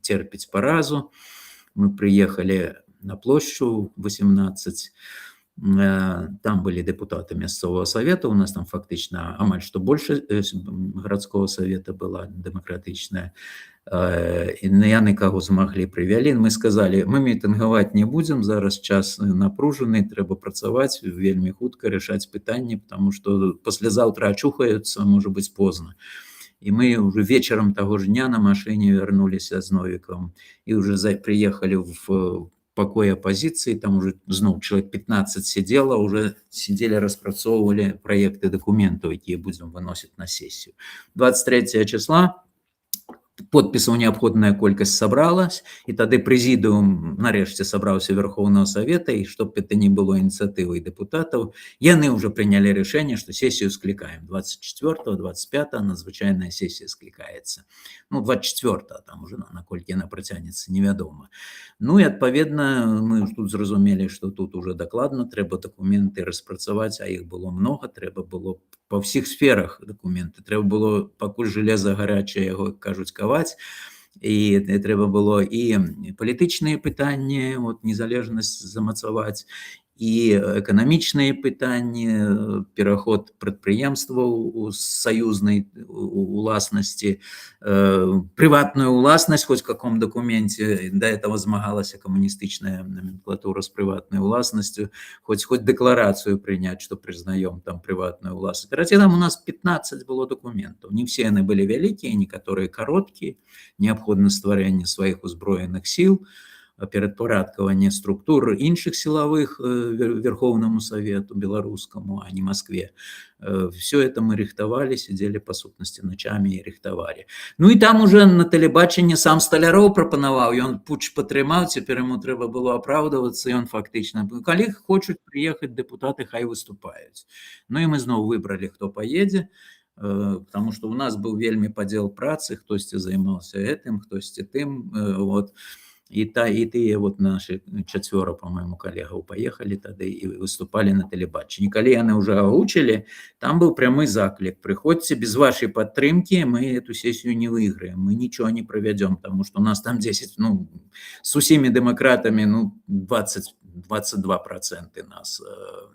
терпіць паразу. Мы приехали на площадь 18, там были депутаты мясцового совета, у нас там фактично амаль что больше городского совета была демократичная. Яны каго змаглі прывялі. Мы сказали, мы мітынгаваць не будем, зараз час напружаны, трэба працаваць, вельмі хутка рашаць пытанні, потому что паслязаўтра ачухаюцца, может быть поздно. И мы уже вечером того же дня на машине вернулись с Новиком и уже приехали в покой оппозиции, там уже снова человек 15 сидело, уже сидели, распрацоўвали проекты документов, которые будем выносить на сессию. 23 числа подпісаў неабходная колькасць сабралась, і тады прэзідыум нарэшце сабраўся Верховного Совета, і чтоб это не было ініцыятывай дэпутатаў, яны уже прынялі рашэнне, што сессию склікаем 24-го, 25-го, надзвычайная сессия склікаецца. Ну, 24-го, там уже наколькі яна працягнецца, невядома. Ну і адпаведна мы тут зразумелі, што тут уже дакладна трэба дакументы распрацаваць, а іх было много, трэба было па ўсіх сферах дакументы, трэба было пакуль жалеза гарячае, яго кажуць, каваць, і трэба было і палітычныя пытанні, вот, незалежнасць замацаваць, і эканамічныя пытанні, пераход прадпрыемстваў з саюзнай уласнасці, прыватную уласнасць, хоць в каком документе до этого змагалася камуністычная номенклатура з прыватнай уласнасцю, хоць дэкларацыю прыняць, што прызнаём там прыватную уласнасць. Карацей, там у нас 15 было документаў. Не все яны былі вялікія, некаторыя кароткія, неабходна стварэнне сваіх узброеных сіл, перадпарадкаванне структур іншых силовых Верховному Совету беларускаму, а не Москве. Все это мы рыхтавалі, сидели по сутнасці ночами и рыхтавалі. Ну и там уже на тэлебачанні сам Сталяров прапанаваў, ён путч падтрымаў, цяпер ему трэба было апраўдвацца, і ён фактычна, калі хочуць приехать депутаты, хай выступаюць. Ну и мы зноў выбрали, хто поедзе, потому что у нас был вельмі падзел працы, хтосьці займаўся гэтым, хтосьці тым, вот. И тыя вот наши чацвёра, по-моему, коллегаў поехали тады и выступали на тэлебачанні. Калі яны уже агучылі, там был прямы заклік: прыходзьце, без вашей падтрымки мы эту сессию не выиграем, мы ничего не проведем, потому что у нас там 10, ну, с усімі дэмакратамі, ну, 22% нас,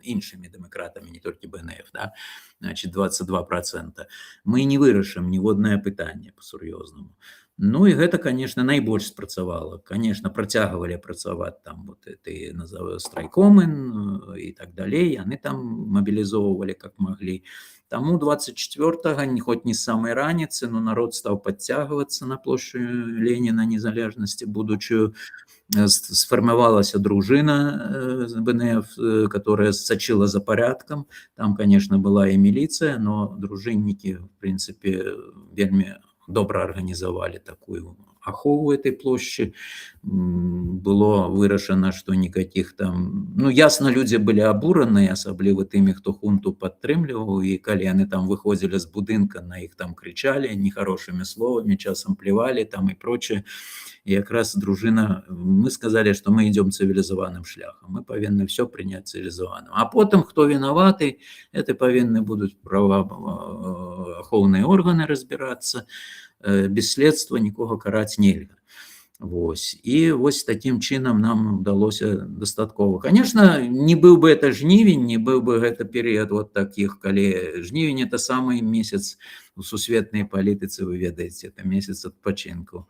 іншымі дэмакратамі, не толькі БНФ, да? Значит, 22%. Мы не вырашым ніводнае пытанне па-сур'ёзнаму. Ну і гэта, конечно, найбольш спрацавала. Конечно, працягвалі працаваць там вот эти страйкомы і так далей, яны там мобілізоўвалі как могли. Таму 24-го, хоть не з самай раніцы, но народ стаў подцягвацца на плошчу Леніна незалежнасці будучую. Сфармавалася дружина БНФ, которая сачила за порядком. Там, конечно, была и милиция, но дружинники, в принципе, вельмі добра организовали такую ахову этой площади. Было вырашана, што никаких там... Ну, ясно, люди были абураныя, асабліва тымі, хто хунту падтрымліваў, і калі яны там выходзілі з будынка, на іх там кричали нехорошими словами, часам плевали там и прочее. И как раз дружина, мы сказали, что мы идем цивилизованным шляхом, мы повинны все принять цивилизованным. А потом, кто виноватый, это повинны будут правоохоўныя органы разбираться, без следства нікога караць нельга. Вось. І вось таким чынам нам удалося дастаткова. Конечно, не быў бы это жнівень, не быў бы гэта перыяд вот таких, калі жнівень это самый месяц у сусветнай палітыцы, вы ведаеце, это месяц адпачынку.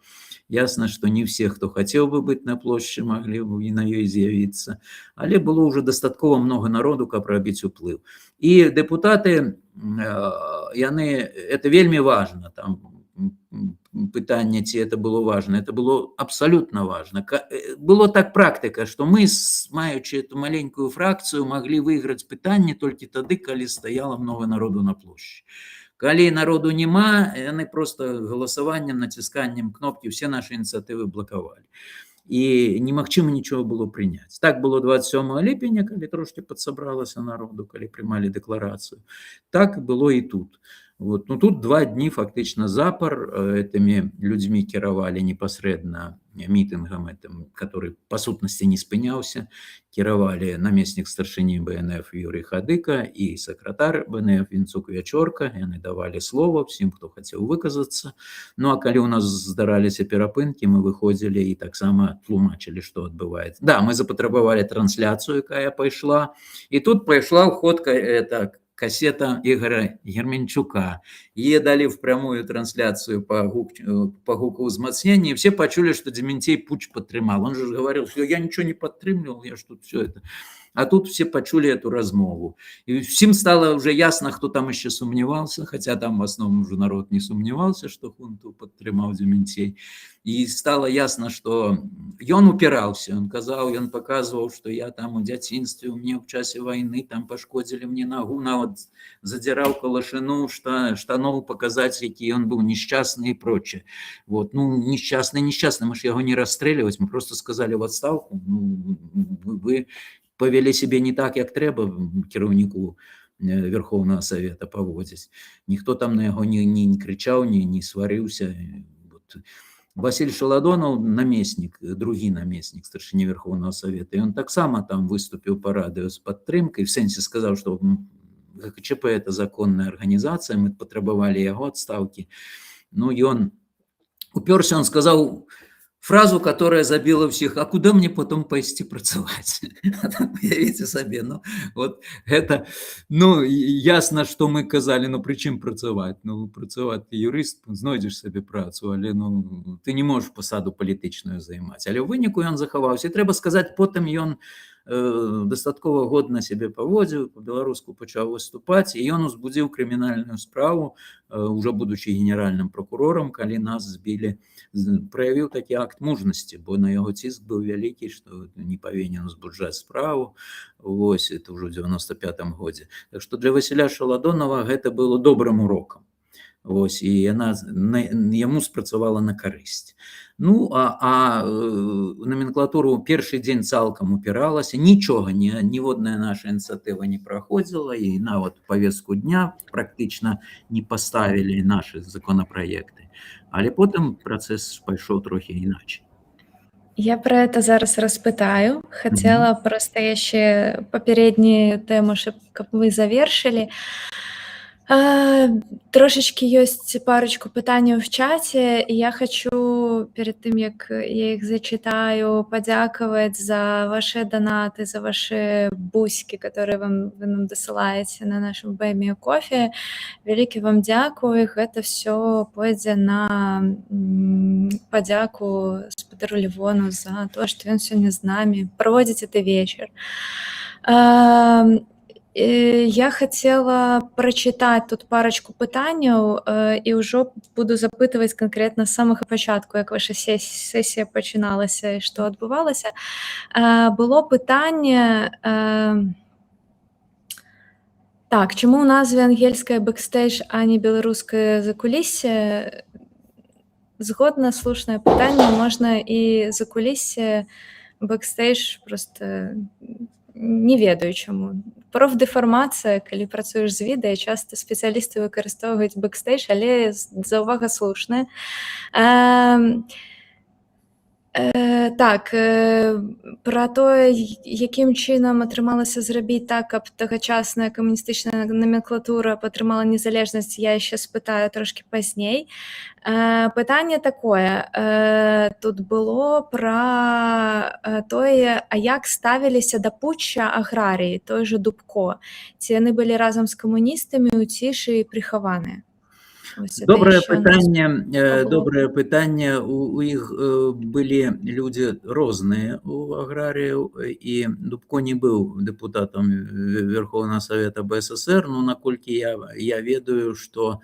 Ясно, что не все, кто хотел бы быть на площади, могли бы и на ёй з'явіцца, але было уже дастаткова много народу, каб рабіць уплыў. І дэпутаты, яны, это вельмі важно, там пытанне, ці это было важно, это было абсолютно важно. Было так практика, что мы, маючи эту маленькую фракцию, могли выиграть пытанне только тады, калі стаяло много народу на площади. Калі народу нема, яны просто голосаваннем, націсканнем кнопки все наши инициативы блокавалі. І немагчыма нічого было прыняць. Так было 27 ліпеня, калі трошки падсабралася народу, калі прымалі дэкларацыю. Так было і тут. Вот. Ну, тут 2 дні фактично запар этими людьми кіравалі непосредственно митингом, этим, который по сутности не спыняўся, кіравалі намеснік старшыні БНФ Юрий Хадыка и сакратар БНФ Вінцук Вячорка, яны давали слово всем, кто хотел выказаться. Ну, а калі у нас здараліся перапынкі, мы выходзілі и таксама тлумачылі, что адбываецца. Да, мы запатрабавалі трансляцию, якая пайшла, и тут пайшла ў ход кассета Игоря Герменчука. Ей дали в прямую трансляцию по гуку узмацнения, и все почули, что Дементей путч подтримал. Он же говорил, что я ничего не подтримливал, я ж тут все это... А тут все почули эту размову. И всем стало уже ясно, кто там еще сомневался, хотя там в основном уже народ не сомневался, что хунту подтримал Дементей. И стало ясно, что он упирался, он казал, он показывал, что я там у дзяцінстве, у меня в часе войны там пошкодили мне ногу, вот задирал калашину, штанов показать, какие он был несчастный и прочее. Вот. Ну, несчастный, мы же его не расстреливать, мы просто сказали в отставку, ну, вы повели себе не так, як трэба кіраўніку Верховного Совета паводзіць. Ніхто там на яго не кричаў, не сварыўся. Вот. Василь Шаладонов, намеснік, другі намеснік старшыні Верховного Совета, і он таксама там выступіў па радыё з падтрымкай, в сэнсе сказаў, што ГКЧП это законная арганізацыя, мы патрабавалі яго адстаўкі. Ну, ён уперся, он сказал фразу, которая забила всех: а куда мне потом пойти працаваць? Уявіце сабе, ну, вот это, ну, ясно, что мы казали, ну, при чым працаваць? Ну, працаваць ты юрыст, знойдзеш сабе працу, але, ну, ты не можешь посаду палітычную займаць. Але ў выніку ён захаваўся. І трэба сказаць, потым ён дастаткова годна сябе паводзіў, по-беларуску пачаў выступаць, і ён узбудзіў крымінальную справу, уже будучи генеральным прокурором, калі нас збілі, праявіў такі акт мужнасці, бо на яго ціск быў вялікі, што не павінен узбуджаць справу. Вось, это ўжо ў 95-м годзе. Так што для Васіля Шаладонова гэта было добрым урокам. Вось, і яна яму спрацавала на карысць. Ну, а номенклатура ў першы дзень цалкам упіралася, нічога, ніводная наша ініцыятыва не праходзіла, і нават повестку дня практычна не паставілі нашы законапраекты. Але потым працэс пайшоў трохі іначай. Я про это зараз распытаю. Хотела просто яшчэ папярэднюю тэму, каб вы завершылі. Трошечки ёсць парочку пытанняў в чаце, і я хочу перед тым, як я іх зачитаю, падзякаваць за ваши донаты, за ваши буськи, которые вы нам дасылаеце на нашым Buy Me a Coffee. Вялікі вам дзякуй. Гэта все пойдзе на падзяку спадару Левону за то, што ён сёння з намі праводзіць гэты вечар. Я хотела прочитать тут парочку пытанняў і ўжо буду запытваць конкретно з самага пачатку, як ваша сесія пачыналася і што адбывалася. Было пытанне, так, чаму ў назве ангельскае бэкстэйдж, а не беларускае закуліссе? Згодна, слушнае пытанне. Можна і закулісье, бэкстэйдж, проста не ведаю чаму. Профдэфармацыя, калі працуеш з відэа, часта спецыялісты выкарыстоўваюць бэкстэйдж, але заўвага слушная. Эм, так, пра тое, якім чынам атрымалася зрабіць так, каб тагачасная камуністычная номенклатура атрымала незалежнасць, я яшчэ спытаю трошкі пазней. Пытанне такое, тут было пра тое, а як ставіліся да путча аграрыі, той жа Дубко? Ці яны былі разам з камуністамі ў цішы і прыхаваныя? Добрае пытанне. У іх былі людзі розныя у аграрыяў, і Дубко не быў дэпутатам Верховнага Савета БССР, ну наколькі я ведаю, што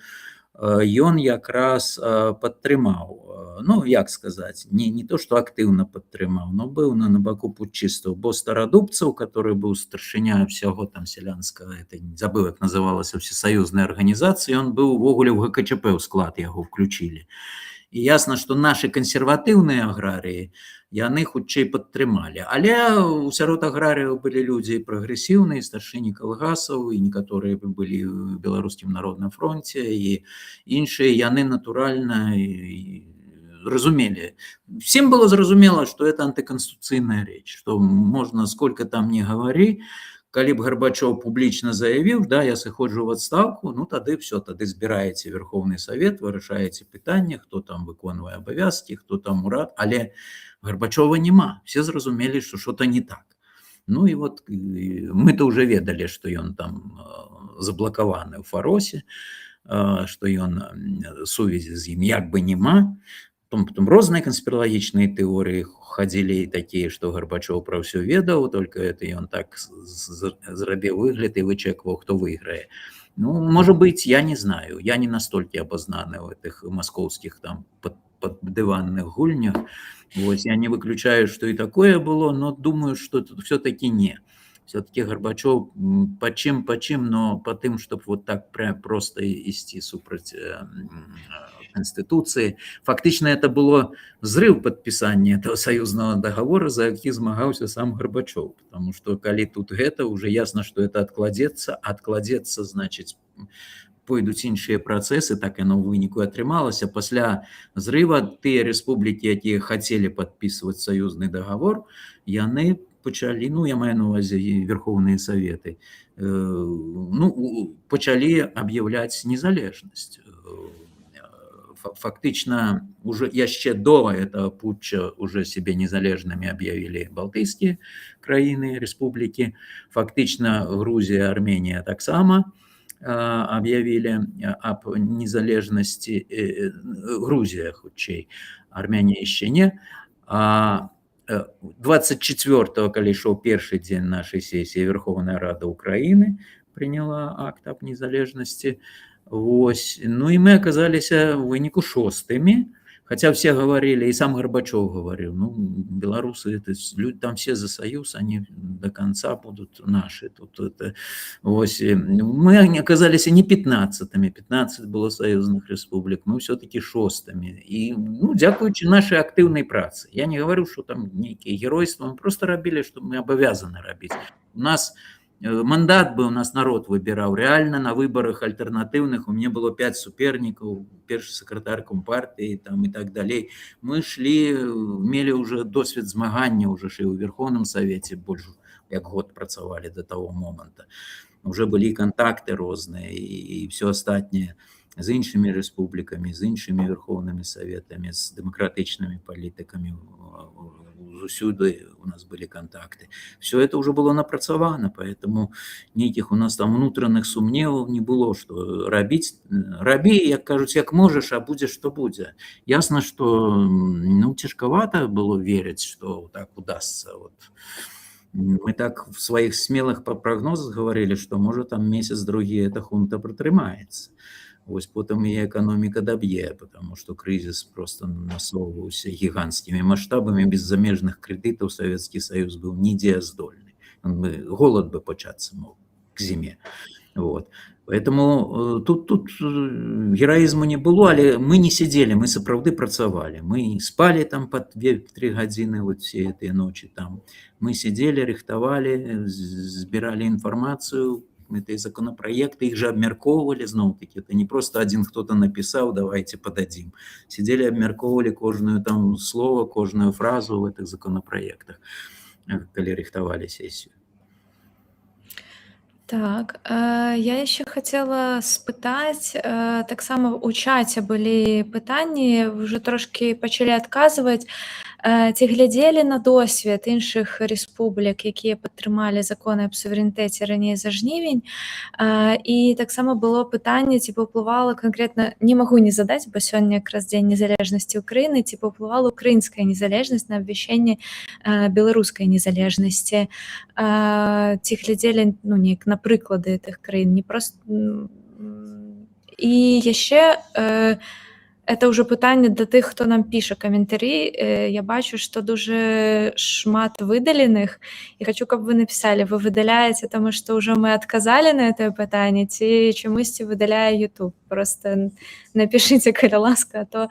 ён якраз падтрымаў, ну як сказаць, не то што актыўна падтрымаў, но быў на баку путчыстаў, бо Старадубцаў, который быў старшыня ўсяго там сялянскага, забыў як называлася, всесаюзная арганізацыя, ён быў увогуле ў ГКЧП ў склад яго включілі. І ясна, што нашы кансерватыўныя аграрыі яны хутчэй падтрымалі, але сярод аграрыяў былі людзі прагрэсіўныя, старшыні калгасаў, і некаторыя былі ў Беларускім народным фронце, і іншыя яны натуральна разумелі. Всем было зразумела, што это антыканституцыйная рэч, што можна сколько там не гавары, калі б Гарбачоў публічна заявіў, да, я сыходжу ў адстаўку, ну тады все, тады збіраеце Верховны Савет, вырашаеце пытанне, хто там выконвае абавязкі, хто там урад, але Гарбачова няма. Все зразумелі, што что-то не так. Ну і вот мы-то уже ведалі, што ён там заблакаваны ў Фаросе, што ён сувязі з ім як бы няма. Потом розныя канспіралагічныя тэорыі хадзілі такія, што Гарбачоў пра ўсё ведаў, только это ён так зрабіў выгляд і вычэкваў, хто выйграе. Ну, можа быць, я не знаю, я не настолькі абазнаны ў гэтых маскоўскіх там паддыванных гульнях. Вось, я не выключаю, што і такое было, но думаю, што тут все-таки не. Все-таки Горбачев по чим, но по тем, чтобы вот так просто идти супраць Конституции. Фактично это было взрыв подписания этого союзного договора, за який змагаўся сам Горбачев. Потому что коли тут это, уже ясно, что это откладется, значит, пойдуць іншыя працэсы, так яно ў выніку атрымалася. Пасля зрыва тыя рэспублікі, якія хацелі падпісваць саюзны дагавор, яны пачалі, ну, я маю на ўвазе Верховныя Саветы, ну, пачалі аб'яўляць незалежнасць. Фактычна, уже яшчэ до этого путча уже себе незалежнымі аб'явілі балтыйскія краіны, рэспублікі. Фактычна Грузія, Арменія таксама объявили об незалежности. Грузия, хутчэй, Армения еще не. 24-го, калі ішоў першы дзень нашей сессии, Верховная Рада Украины приняла акт об незалежности. Вось. Ну и мы оказались в выніку шостыми. Хотя все говорили, и сам Горбачев говорил, ну, белорусы, это, люди там все за союз, они до конца будут наши. Тут это, мы оказались не 15-ми, 15 было союзных республик, мы все-таки шостыми. И, ну, дякуючи нашей активной праце. Я не говорю, что там некие геройства, мы просто робили, что мы обязаны робить. У нас мандат бы у нас народ выбирал. Реально на выборах альтернативных у меня было 5 суперников, перший секретарь Компартии там, и так далее. Мы шли, имели уже досвід змагання, уже шли в Верховном Совете, больше як год працавали до того момента. Уже были контакты разные и все остальное с іншими республиками, с іншими Верховными Советами, с демократичными политиками. Усюды у нас были контакты. Все это уже было напрацавано, поэтому никаких у нас там внутренних сумневов не было, что робить. Роби, як кажуть, як можешь, а будешь, что будет. Ясно, что ну, тяжковато было верить, что так удастся. Вот. Мы так в своих смелых прогнозах говорили, что может там месяц-другие эта хунта протрымаецца. Вось потом и экономика добье, потому что кризис просто насоўваўся гигантскими масштабами. Без замежных кредитов Советский Союз был недеездольный. Голод бы початься мог к зиме. Вот. Поэтому тут гераізму не было, але мы не сидели, мы сапраўды працавалі. Мы спали там по 2-3 гадзіны вот все гэтыя ночи там. Мы сидели, рыхтавалі, збіралі інфармацыю, эти законопроекты, их же абмяркоўвалі зноў-таки. Это не просто один кто-то написал, давайте подадим. Сидели, абмяркоўвалі кожную там слово, кожную фразу в этих законопроектах, калі рыхтавалі сессию. Так, я яшчэ хацела спытаць, таксама ў чаце былі пытанні, ўжо трошкі пачалі адказваць. Ці глядзелі на досвед іншых рэспублік, якія падтрымалі законы аб суверэнітэце раней за жнівень? І таксама было пытанне, ці паўплывала канкрэтна, не магу не задаць, бо сёння якраз дзень незалежнасці Ўкраіны, ці паўплывала украінская незалежнасць на абвяшчэнне беларускай незалежнасці? Ці глядзелі, ну, неяк на прыклады гэтых краін, не проста. І яшчэ это ўжо пытанне да тых, хто нам піша каментары. Я бачу, што дужа шмат выдаленых, і хачу, каб вы напісалі, вы выдаляеце, таму што ўжо мы адказалі на гэтае пытанне, ці чамусьці выдаляе YouTube. Проста напішыце, калі ласка, а то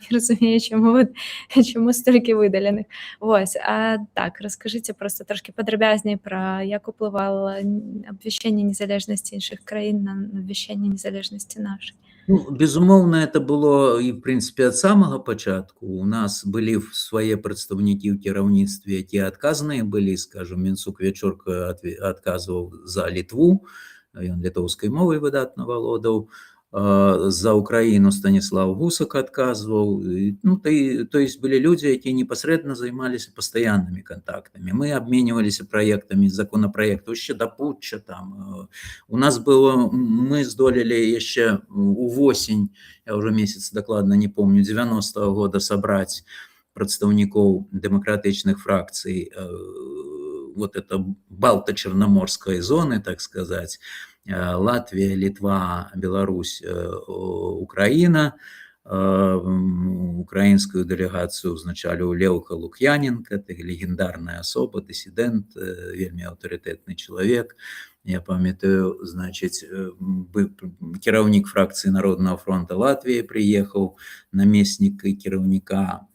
не разумею, чаму столькі выдаленых. Вось, так, раскажыце проста трошкі падрабязней пра як уплывала абвяшчэнне незалежнасці іншых краін на абвяшчэнне незалежнасці нашай. Ну, безумоўна, это было і, в прынцыпе, ад самага пачатку. У нас былі свае прадстаўнікі ў кіраўніцтве, якія адказныя былі, скажам, Мінцук Вячорка адказваў за Літву, ён літоўскай мовай выдатна валодаў, за Украіну Станіслав Гусак адказваў. Ну, то есть былі людзі, якія непасрэдна займаліся пастаяннымі кантактамі. Мы абменьваліся праектамі законапраектаў яшчэ да путча там. У нас было, мы здолелі яшчэ увосень, я ўжо месяц дакладна не помню, 90-го года сабраць прадстаўнікоў дэмакратычных фракцый вот это балта-чарнаморскай зоны, так сказать, Латвия, Литва, Беларусь, Украина. Украинскую делегацию узначалі Леўка Лук'яненка, это легендарная особа, диссидент, вельмі аўтарытэтны чалавек. Я памятаю, значит, кіраўнік фракцыі Народного фронта Латвии приехал, намеснік кіраўніка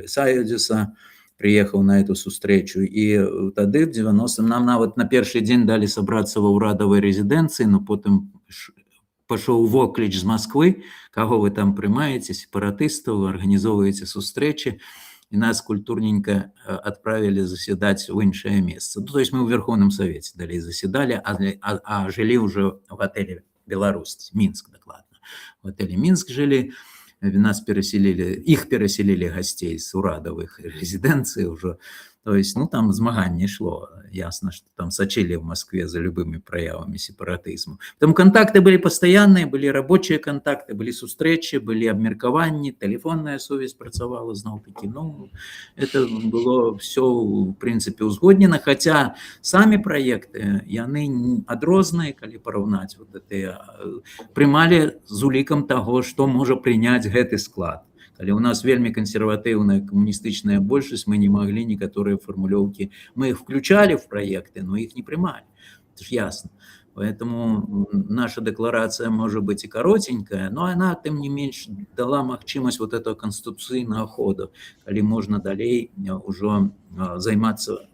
Саюдзіса приехал на эту сустрэчу, і тады в 90-м нам нават на першы дзень далі сабрацца ва ўрадавай рэзідэнцыі, но потым пашоў вокліч з Москвы, каго вы там прымаеце, сепаратыстаў, арганізоўваеце сустрэчы, і нас культурненько адправілі заседаць у іншае месца. То есть мы ў Верховным Совете далей заседалі, а жылі ўжо в отеле Беларусь, Мінск дакладна. В отеле Мінск жылі, нас переселили, их переселили гостей с урадовых резиденций уже. То есть, ну, там змаганне шло. Ясно, что там сочили в Москве за любыми проявами сепаратизма. Там контакты были постоянные, были рабочие контакты, были сустрэчи, были абмеркаванні, телефонная сувязь працавала зноў-таки. Ну, это было все, в принципе, узгоднено, хотя сами проекты, яны адрозныя, калі параўнаць, вот это, прымалі з улікам того, что можа прыняць гэты склад. Калі у нас вельмі консервативная коммунистичная большасць, мы не могли некоторые формулировки, мы их включали в проекты, но их не принимали. Это же ясно. Поэтому наша декларация может быть и коротенькая, но она, тем не меньше, дала магчымасць вот этого конституцыйнага ходу, калі можна далей уже займацца,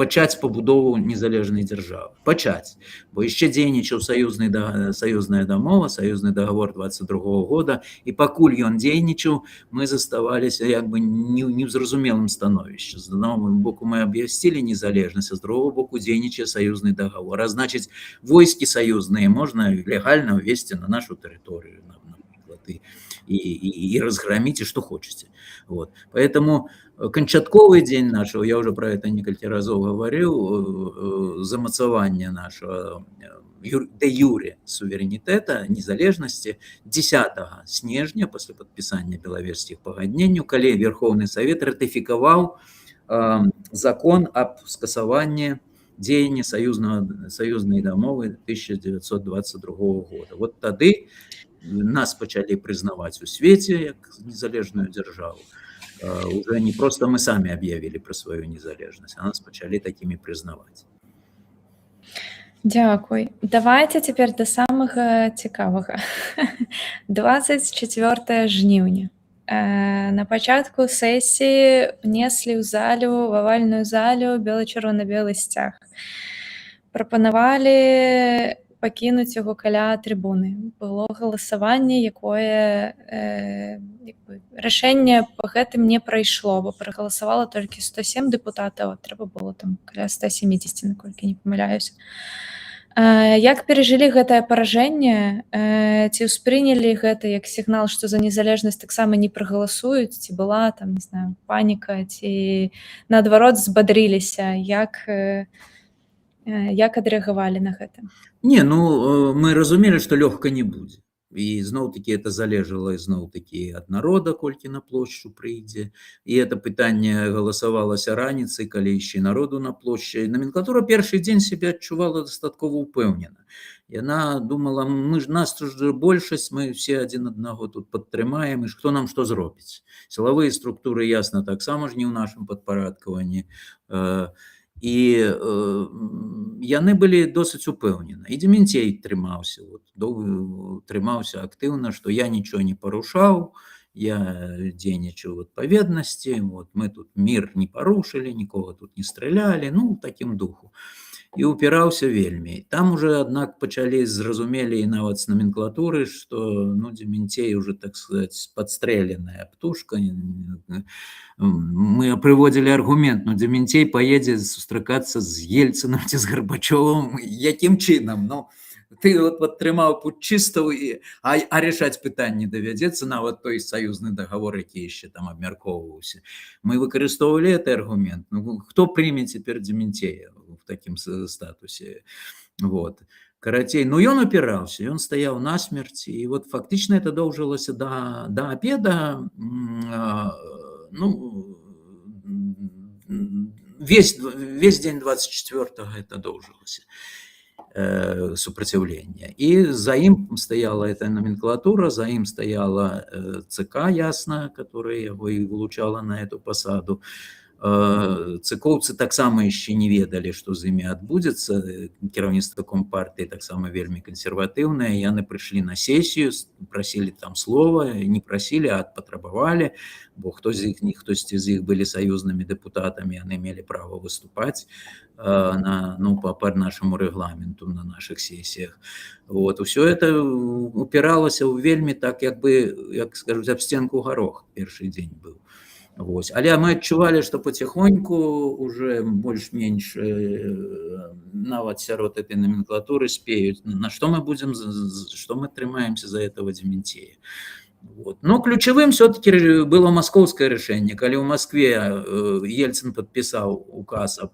пачаць пабудову незалежнай дзяржавы. Пачаць. Бо яшчэ дзейнічаў саюзная дамова, саюзны договор 22-го года, і пакуль ён дзейнічаў, мы заставаліся як бы не ў зразумелым становішчы. З аднаго боку мы абвясцілі незалежнасць, а з другого боку дзейнічае саюзны договор. А значыць, войскі саюзныя можна легальна ўвесці на нашу тэрыторыю, напрыклад, и разгромите, что хотите. Вот. Поэтому канчатковый день нашего, я уже про это несколько разов говорил, замацавання нашего де юре суверэнітэта, незалежнасці 10 снежня пасля падпісання Белавежскіх пагадненняў, калі Верховны Совет ратыфікаваў закон об скасаванні дзеяння саюзнай дамовы 1922 года. Вот тады нас пачалі прызнаваць у свеце як незалежную дзяржаву. Уже не просто мы сами объявили про свою незалежность, а нас пачалі такими признавать. Дзякуй. Давайце цяпер да самага цікавага. 24 жніўня. На пачатку сесіі внеслі ў залю, в авальную залю бела-чырвона-белы сцяг. Прапанавалі пакінуць яго каля трыбуны. Было галасаванне, якое рашэнне па гэтым не прайшло, бо прагаласавала толькі 107 дэпутатаў, а трэба было там каля 170, наколькі не памыляюся. Як перажылі гэтае паражэнне? Ці ўспрынялі гэта як сігнал, што за незалежнасць таксама не прагаласуюць, ці была там, не знаю, паніка, ці наадварот збадрыліся? Як адрэагавалі на гэта? Не, ну мы разумелі, што лёгка не будзе. І зноў-такі это залежала зноў-такі ад народа, колькі на плошчу прыйдзе. І это пытанне галасавалася раніцай, калі яшчэ народу на плошчы. Номенклатура першы дзень сябе адчувала дастаткова ўпэўнена. Яна думала, нас тут же большасць, мы все адзін аднаго тут падтрымаем, і хто нам што зробіць. Сілавыя структуры, ясна, таксама ж не ў нашым падпарадкаванні. І яны былі досыць упэўнены. І Дементей трымаўся, трымаўся актыўна, што я нічого не парушаў, я дзейнічаў у адпаведнасці, мы тут мір не парушылі, нікога тут не стралялі, ну, такім духу. І упіраўся вельмі. Там уже, аднак, пачалі зразумелі і нават з номенклатуры, што Дементей уже, так сказаць, падстрэленая птушка. Мы прыводзілі аргумент, Дементей паедзе сустракацца з Ельцынам ці з Гарбачовым, якім чынам? Ты падтрымаў путчыстаў, а рашаць пытанні давядзецца, нават той саюзны дагавор, які яшчэ там абмяркоўваўся. Мы выкарыстоўвалі гэты аргумент. Хто прыме цяпер Дементея в такім статусе? Карацей, ён упіраўся, ён стаяў насмерць, і фактычна это доўжылася да абеда, весь дзень 24-го это доўжылася супраціўлення. І за ім стаяла эта номенклатура, за ім стаяла ЦК, ясна, которая яго і вылучала на эту пасаду. Цыкоўцы таксама яшчэ не ведалі, што з імі адбудзецца. Кіраўніцтва компартыі таксама вельмі кансерватыўнае. Яны прыйшлі на сесію, прасілі там слова, не прасілі, а патрабавалі, бо хтосьці з іх былі саюзнымі дэпутатамі, яны мелі права выступаць па нашаму рэгламенту на нашых сесіях. Усё это упіралася ў вельмі так, як скажуць, аб стенку гарох першы дзень быў. Але мы адчувалі, што паціхоньку уже больш-менш нават сярод этой номенклатуры спеюць, на што мы будзем, што мы трымаемся за этого Дементея. Но ключевым все-таки было московское решение, калі ў Москве Ельцин подписал указ об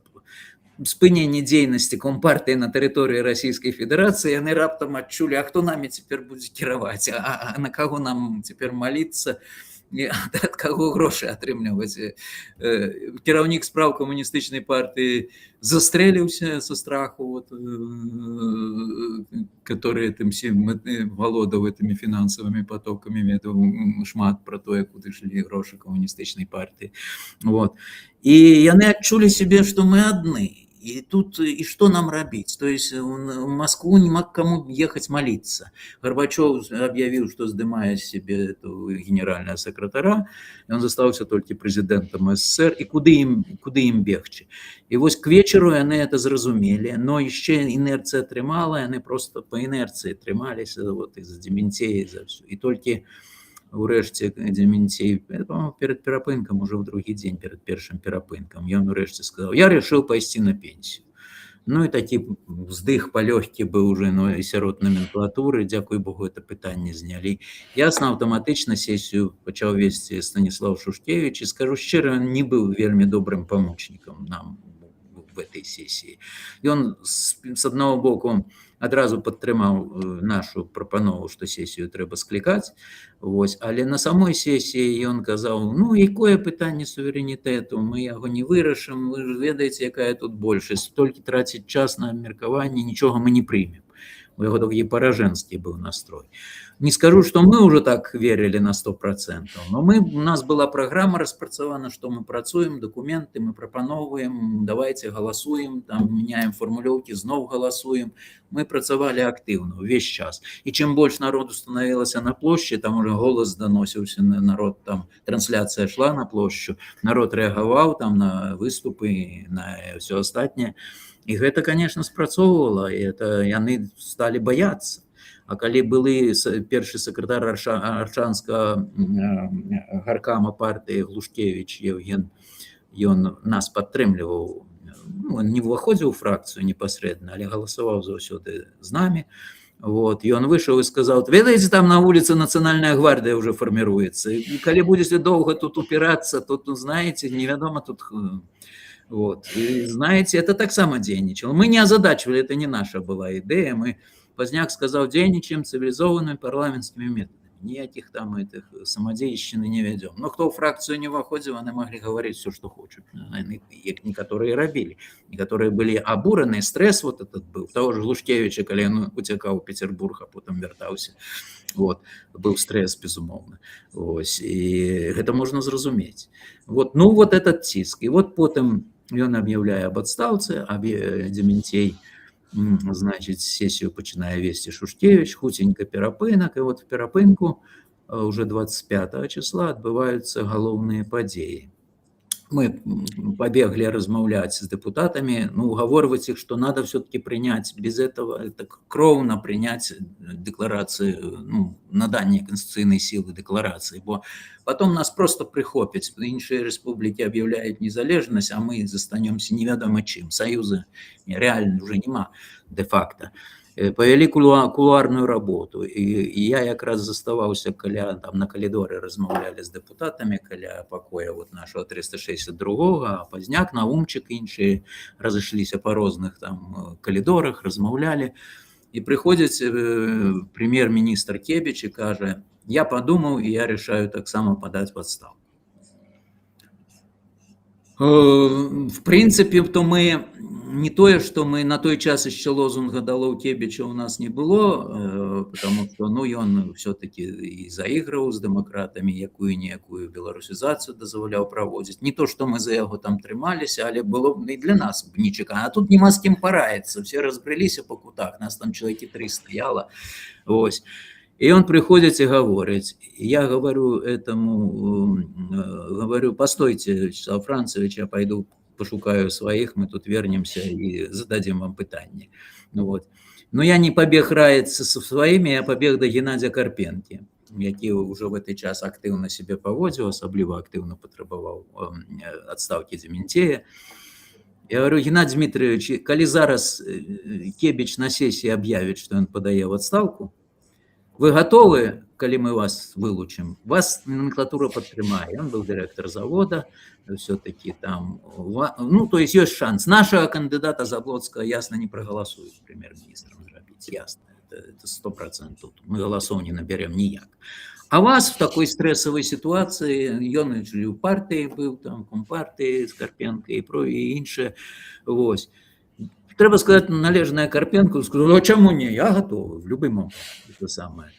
спыненні дзейнасці компартыі на тэрыторыі Расійскай Федэрацыі, яны раптам адчулі, а хто намі цяпер будзе кіраваць, а на каго нам цяпер маліцца, ад каго грошы атрымліваць. Кіраўнік спраў камуністычнай партыі застрэліўся са страху, который этим всем валодаў этими фінансавымі потокамі, ведаў шмат пра тое, куды ішлі грошы камуністычнай партыі. І яны адчулі сябе, што мы адны. И тут, и что нам робить? То есть в Москву не мог кому ехать молиться. Горбачев объявил, что сдымает себе этого генерального секретаря, и он застался только президентом СССР, и куды им бегче. И вот к вечеру они это зразумели, но еще инерция тримала, и они просто по инерции тримались из-за Дементея, из-за все. И только урэшце Дементей, по-моему, перед перапынкам, уже в другі дзень перед першым перапынкам, ён урэшце сказал: я решил пойти на пенсию. Ну и такі вздых палёгкі быў уже, і сярод номенклатуры, дзякуй Богу, это пытанне знялі. Ясна, аўтаматычна сесію пачаў весці Станіслав Шушкевич, і скажу шчыра, он не быў вельмі добрым памочнікам нам в этой сесіі. Ён з аднаго боку адразу падтрымаў нашу прапанову, што сесію трэба склікаць, але на самой сесіі ён казаў: якое пытанне суверэнітэту, мы яго не вырашым, вы ж ведаеце, якая тут большасць, толькі траціць час на абмеркаванне, нічога мы не прымем. у яго такі паражэнскі быў настрой. Не скажу, что мы уже так верили на 100%, но у нас была программа распрацавана, что мы працуем, документы мы прапановываем, давайте голосуем, там меняем формулёўкі, зноў голосуем. Мы працавали активно весь час. И чем больше народу становилось на площади, там уже голос доносился на народ, там трансляция шла на площадь, народ реагировал там на выступы, на все остальное. И это, конечно, спрацоўвала, и это яны стали бояться. А калі былы першы сакратар аршанскага гаркама партыі Глушкевич Евген, ён нас падтрымліваў, он не ўваходзіў у фракцыю непасрэдна, але галасаваў заўсёды з намі. Вот, и он вышел и сказал: ведаете, там на улице Национальная гвардия уже формируется, и коли будете долго тут упираться, то, знаете, неведомо тут... Вот, и знаете, это так само дзейнічало. Мы не озадачивали, это не наша была идея, мы... Поздняк сказал: дзейнічаем цивилизованными парламентскими методами, никаких там этих самодейщины не ведем. Но кто в фракцию не выходил, они могли говорить все, что хотят. Некоторые робили, некоторые были обураны, стресс вот этот был. Того же Глушкевича, когда он утекал в Петербург, а потом вертался, вот, был стресс, безумовно. Вот, и это можно зразуметь. Вот, ну вот этот тиск. И вот потом он объявляет об отставце, об Дементей, значит, сессию пачынае весці Шушкевич, хуценька перапынак, і вот в перапынку уже 25 числа адбываюцца галоўныя падзеі. Мы побегли размаўляць с депутатами, уговаривать их, что надо все-таки принять без этого, это кровно принять декларацию, надание конституционной силы декларации, бо потом нас просто прихопят, іншыя республики объявляют незалежность, а мы застанемся неведомо чим, союза реально уже нема де-факто. Повели кулуарную работу, и я якраз заставаўся там на калідоры размаўлялі з депутатами каля пакоя вот нашего 362-го, а пазняк, Наумчик и іншыя разышліся по розных там калідорах, размаўлялі, и приходит премьер-министр Кебич и кажа: я подумал, и я решаю так само подать в отставку. В принципе, то мы не тое, что мы на той час еще лозунга «Долой Кебича» у нас не было, потому что, он все-таки и заигрывал с демократами, якую-некую белорусизацию дозволял проводить. Не то, что мы за его там трымались, але было и для нас нечекано. А тут нема с кем пораиться, все разбрелись по кутах, нас там человеки 3 стояло. Вот. И он приходит и говорит, я говорю этому, постойте, Вячеслав Францевич, я пойду пошукаю своих, мы тут вернемся и зададим вам питание. Вот. Но я не побег раиться со своими, я побег до Геннадия Карпенки, який уже в этой час активно себе поводил, особливо активно потребовал отставки Дементея. Я говорю: Геннадий Дмитриевич, коли зараз Кебич на сессии объявит, что он подает в отставку, вы готовы, коли мы вас вылучим? Вас номенклатура подтримає. Он был директор завода, все-таки там, то есть есть шанс. Нашего кандидата Заблоцкого ясно не проголосуют премьер-министром зробить, ясно, это 100%. Мы голосов не наберем ніяк. А вас в такой стрессовой ситуации, он і в партії був, там, компартії, Карпенко і інше, ось. Треба сказати належне Карпенку, скажу: а чому ні, я готовий, в будь-який момент. Это самое.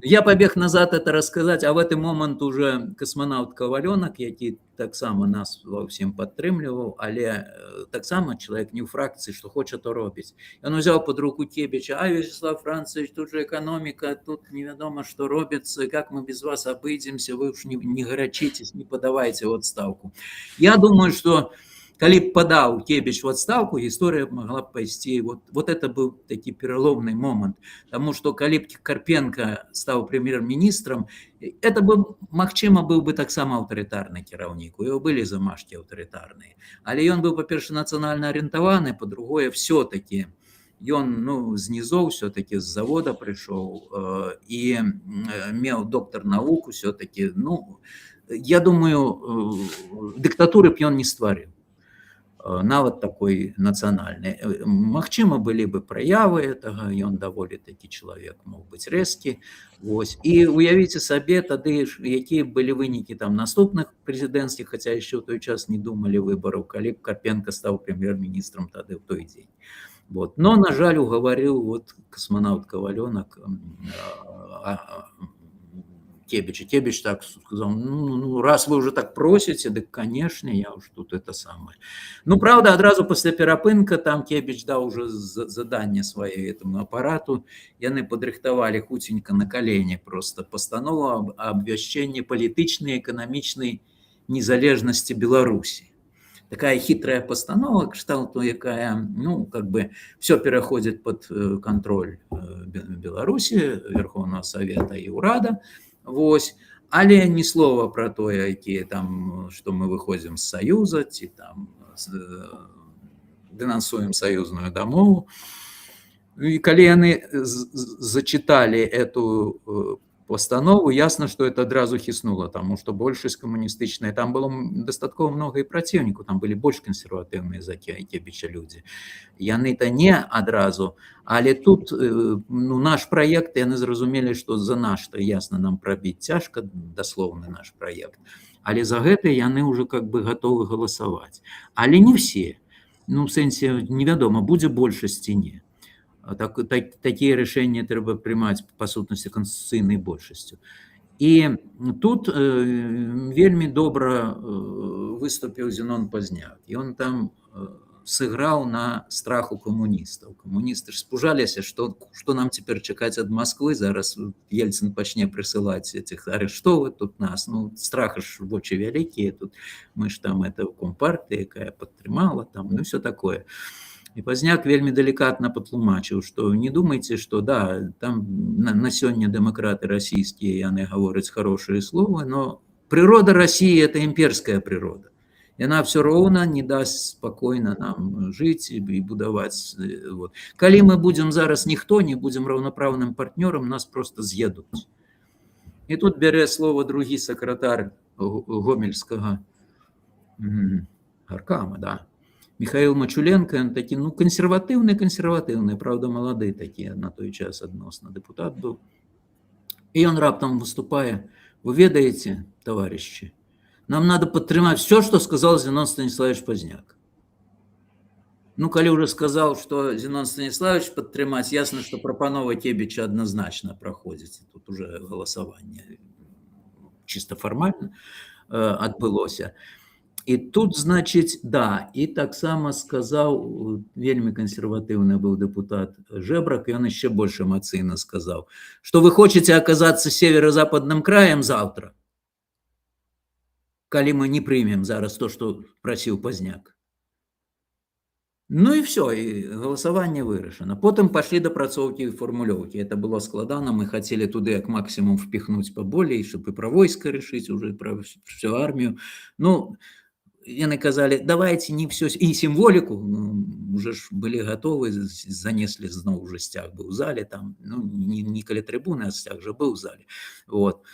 Я побег назад это рассказать, а в этот момент уже космонавт Коваленок, який так само нас во всем подтримлював, але так само человек не в фракции, что хочет, то робить. Он взял под руку Кебича: а, Вячеслав Францевич, тут же экономика, тут неведомо, что робится, как мы без вас обойдемся, вы уж не горячитесь, не подавайте в отставку. Я думаю, что коли б подал Кебич в отставку, история могла бы пойти. Вот это был такой переломный момент. Потому что коли б Карпенко стал премьер-министром, это бы, магчыма, был бы так само аўтарытарны кіраўнік. У яго былі замашкі аўтарытарныя. Але ён быў, па-перше, нацыянальна арыентаваны, па-другое, все-таки ён знизу, все-таки з завода прыйшоў і меў доктор навук, все-таки, я думаю, дыктатуры б ён не стварыў. Нават такой нацыянальны. Магчыма, былі бы праявы этого, ён даволі такі чалавек мог быць рэзкі. І уявіце сабе тады, якія былі вынікі там наступных прэзідэнцкіх, хаця яшчэ ў той час не думалі выбараў, калі б Карпенко стаў прэм'ер-міністрам тады ў той дзень. Вот. Но, на жаль, уговорил вот космонавт Коваленок Тебича. Тебич так сказал: ну, раз вы уже так просите, да, конечно, я уж тут это самое. Ну, правда, одразу після перапынка там Тебич даў уже заданне свае этому апарату, яны падрыхтавалі хуценька на калені просто пастанову аб абвяшчэнні палітычнай, эканамічнай незалежнасці Беларусі. Такая хитрая постанова, кшталту, якая, ну, как бы все переходит под контроль Беларуси, Верховного Совета и Урада, вось, але ні слова про то, якія там, что мы выходим з Союза, ці там денонсуем союзную дамову. И калі яны зачитали эту постанову, ясно, что это адразу хіснула, тому что большасць камуністычная, там было дастаткова много і праціўнікаў, там былі больш кансерватыўныя за Тебіча людзі. Яны-то не адразу, але тут ну, наш праект, яны зразумелі, што за наш-то ясна нам прабіць цяжка, даслоўны наш праект, але за гэта яны ўжо как бы гатовы галасаваць. Але не все, ну, в сэнсе невядома, будзе большасць ці не. Такие решения трэба прымаць па сутнасці канстытуцыйнай большасцю. І тут вельмі добра выступіў Зенон Пазняк. Ён там сыграў на страху камуністаў. Камуністы ж спужаліся, што нам цяпер чакаць ад Масквы, зараз Ельцин пачне прысылаць этих арыштоваць тут нас. Ну, страх ж вочы вялікія, тут мы ж там это компартыя, якая падтрымала там, ну, все такое. И Пазняк вельмі деликатно патлумачыў, что не думайте, что да, там на сёння демократы российские, яны гавораць хорошие слова, но природа России – это имперская природа. И она все равно не даст спокойно нам жить и будовать. Вот. Калі мы будем зараз никто, не будем равноправным партнером, нас просто з'едуць. И тут бярэ слово другі сакратар Гомельского гаркама, да, Михаил Мачуленко, он такі, ну, консервативный, правда, молодый такі, на той час адносна депутат был. И он раптом выступая: вы ведаете, товарищи, нам надо подтримать все, что сказал Зенон Станиславович Пазняк. Ну, калі уже сказал, что Зенон Станиславович подтримать, ясно, что прапанова Тебича однозначно проходит. Тут уже голосование чисто формально адбылося. І тут, значить, да, і таксама сказаў, вельмі кансерватыўны быў депутат Жебрак, і он еще больше эмоцыйна сказаў, что вы хотите оказаться северо-западным краем завтра, калі мы не примем зараз то, что просил Пазняк. Ну и все, и голосование вырашено. Потом пошли допрацоўкі и формулёўкі. Это было складана, мы хотели туды как максимум впихнуть поболее, чтобы и про войска решить, уже про всю армию. Ну, яны казали, давайте не все, и символику, ну, уже ж были готовы, занесли зноў уже сцяг был в зале, там, ну, не каля трибуны, а сцяг же был в зале. Вот.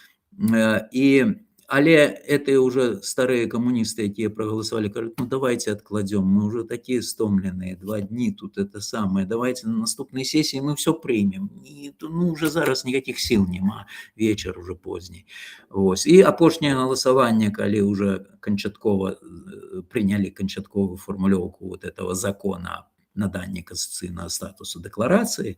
Але это уже старые коммунисты, якія проголосовали, говорят, ну давайте откладем, мы уже такие стомленные, 2 дни тут это самое, давайте на наступной сессии мы все примем. И, ну, уже зараз никаких сил нема, вечер уже поздний. Вот. И апошняе голосование, калі уже канчаткова приняли канчатковую формулёўку вот этого закона о наданні конституцыйнага статусу декларации,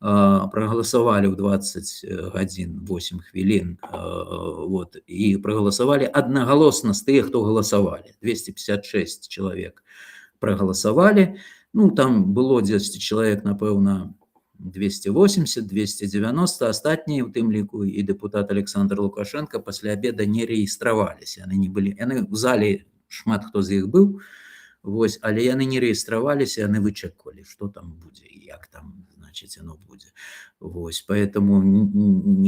проголосовали в 20 годин 8 хвилин, вот, и проголосовали одноголосно с тех, кто голосовали. 256 человек проголосовали. Ну, там было 10 человек, напевно, 280, 290, астатние, в тым ліку и депутат Александр Лукашенко после обеда не регистрировались. Они не были, они в зале шмат хто з іх быў, вось, але яны не регистрировались, и яны вычекали, что там будет, як там, значит, оно будет. Вось, поэтому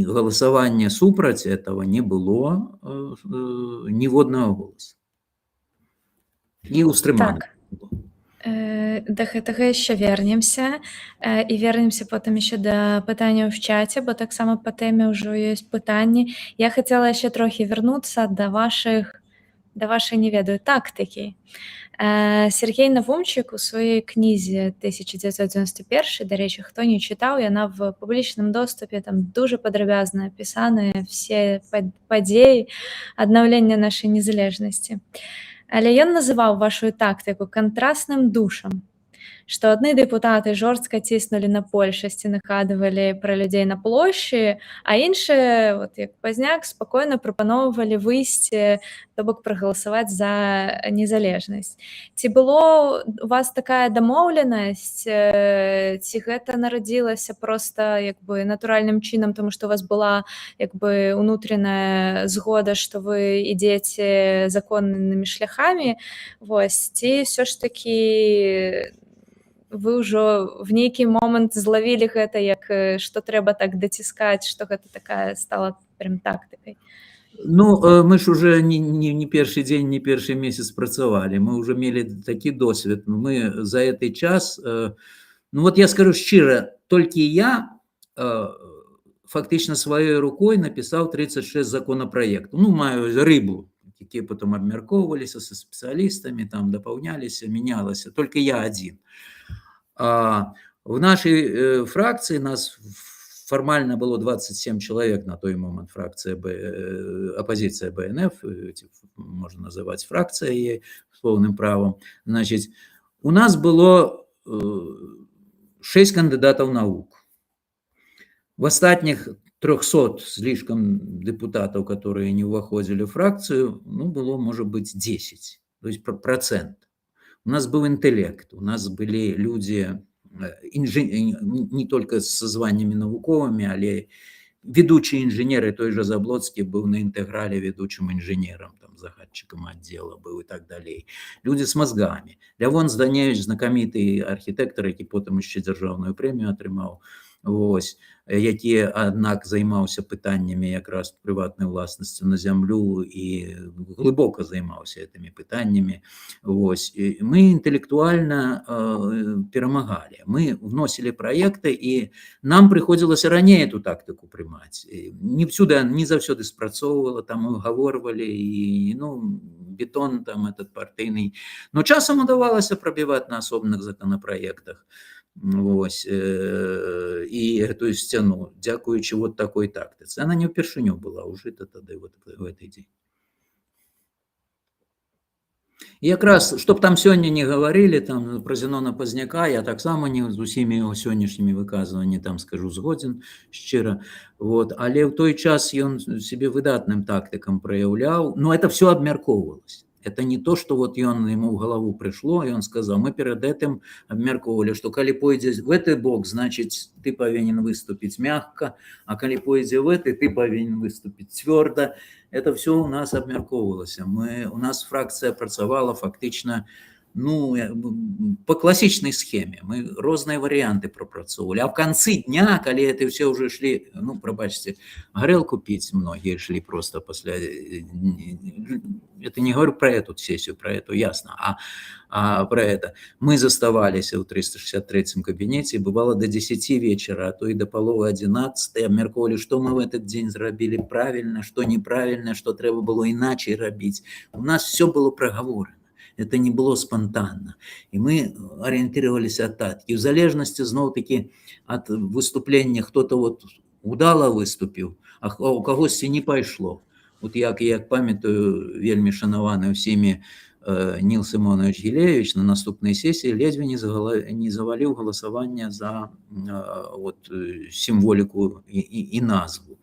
голосование супраць этого не было ніводнага голоса. Не ўстрымана. Так. Да гэтага яшчэ вернемся, і вернемся потым яшчэ да пытанняў в чаце, бо таксама па тэме ўжо ёсць пытанні. Я хацела яшчэ трохі вярнуцца да вашай, не ведаю, тактыкі. Сергей Навумчык у сваёй кнізе 1991, дарэчы, хто не чытаў, яна в публічным доступе, там дуже падрабязна апісаныя все падзеі аднаўлення нашай незалежнасці. Але ён называў вашу тактыку кантрасным душам. што адны дэпутаты жорстка ціснулі на большасць і нагадвалі пра людзей на плошчы, а іншыя, вот як Пазняк, спакойна прапаноўвалі выйсці, то бок прагаласаваць за незалежнасць. Ці было у вас такая дамоўленасць, ці гэта нарадзілася проста як бы натуральным чынам, таму што у вас была як бы унутраная згода, што вы ідзеце законнымі шляхамі, вось, ці ўсё ж такі вы ўжо в нейкі момант злавілі гэта як што трэба так даціскаць, што гэта такая стала прям тактыкай? Ну, мы ж уже не першы дзень, не першы месяц працавалі. Мы уже мелі такі досвед. Мы за гэты час, ну вот я скажу шчыра, толькі я фактично сваёй рукой написал 36 законопроектов. Ну, маю рыбу, якія потом абмяркоўваліся со спецыялістамі, там дапаўняліся, менялася. Только я один. В нашей фракции нас формально было 27 человек на той момент, фракция оппозиция БНФ, можно называть фракцией с полным правом. Значит, у нас было 6 кандидатов наук. В остатних 300 слишком депутатов, которые не входили в фракцию, ну, было, может быть, 10, то есть процент. У нас был интеллект, у нас были люди, не только со званиями науковыми, але ведущие инженеры, той же Заблоцкий был на интеграле ведущим инженером, там, загадчиком отдела был и так далее. Люди с мозгами. Лявон Зданевич, знакомитый архитектор, який потом еще державную премию отрымал, ось, які, аднак, займаўся пытаннямі якраз прыватнай уласнасці на зямлю і глыбока займаўся гэтымі пытаннямі. Ось. Мы інтэлектуальна перамагалі. Мы вносілі праекты, і нам прыходзілася раней эту тактыку прымаць. Не заўсёды спрацоўвала, там угаворвалі, і, ну, бетон там этот партыйны. Но часам удавалася прабіваць на асобных законопроектах. Вось, і гэтую сцяну, дзякуючы вот такой тактыцы. Она не ўпершыню была ўжыта тады вот в гэты дзень. І якраз, што б там сёння не гаварылі, там, пра Зенона Пазняка, я таксама не з усімі яго сённяшнімі выказваннямі, там, скажу, згодзін шчыра. Вот. Але ў той час ён себе выдатным тактыкам праяўляў, но это все абмяркоўвалася. Это не то, что вот ему в голову пришло, и он сказал, мы перед этим обмерковали, что коли пойдешь в этот бок, значит, ты повинен выступить мягко, а коли пойдешь в этот, ты повинен выступить твердо. Это все у нас обмерковывалось. У нас фракция працавала фактично, ну, по классичной схеме. Мы разные варианты пропрацовывали. А в конце дня, когда это все уже шли, ну, пробачьте, горелку пить многие шли просто после... Это не говорю про эту сессию, про эту ясно, а про это. Мы заставались в 363-м кабинете, бывало до 10 вечера, а то и до половины 11, обмерковали, что мы в этот день зробили правильно, что неправильно, что треба было иначе робить. У нас все было проговорено. Это не было спонтанно. И мы ориентировались от татки. В залежности, знову-таки, от выступления кто-то вот удало выступил, а у когось не пошло. Вот як памятаю, вельми шанований всеми Ніл Симонович Гілевич на наступній сесії ледве не завалив голосування за вот, символику и назву.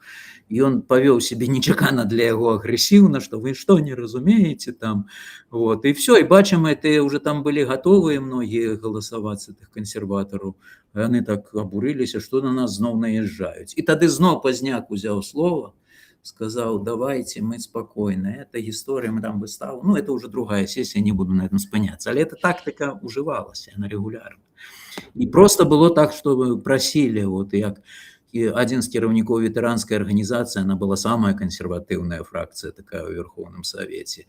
И он повел себя нечаканно для его агрессивно, что вы что, не разумеете там. Вот. И все, и бачим, это уже там были готовы многие голосовать с этих консерваторов. И они так обурились, что на нас знов наезжают. И тогда знов Пазняк взял слово, сказал, давайте, мы спокойно, это история, мы там выставу. Ну, это уже другая сессия, не буду на этом спиняться. Але эта тактика уживалась, она регулярно. И просто было так, что просили, вот, як один з кіраўнікоў ветеранской организации, она была самая консервативная фракция такая в Верховном Совете.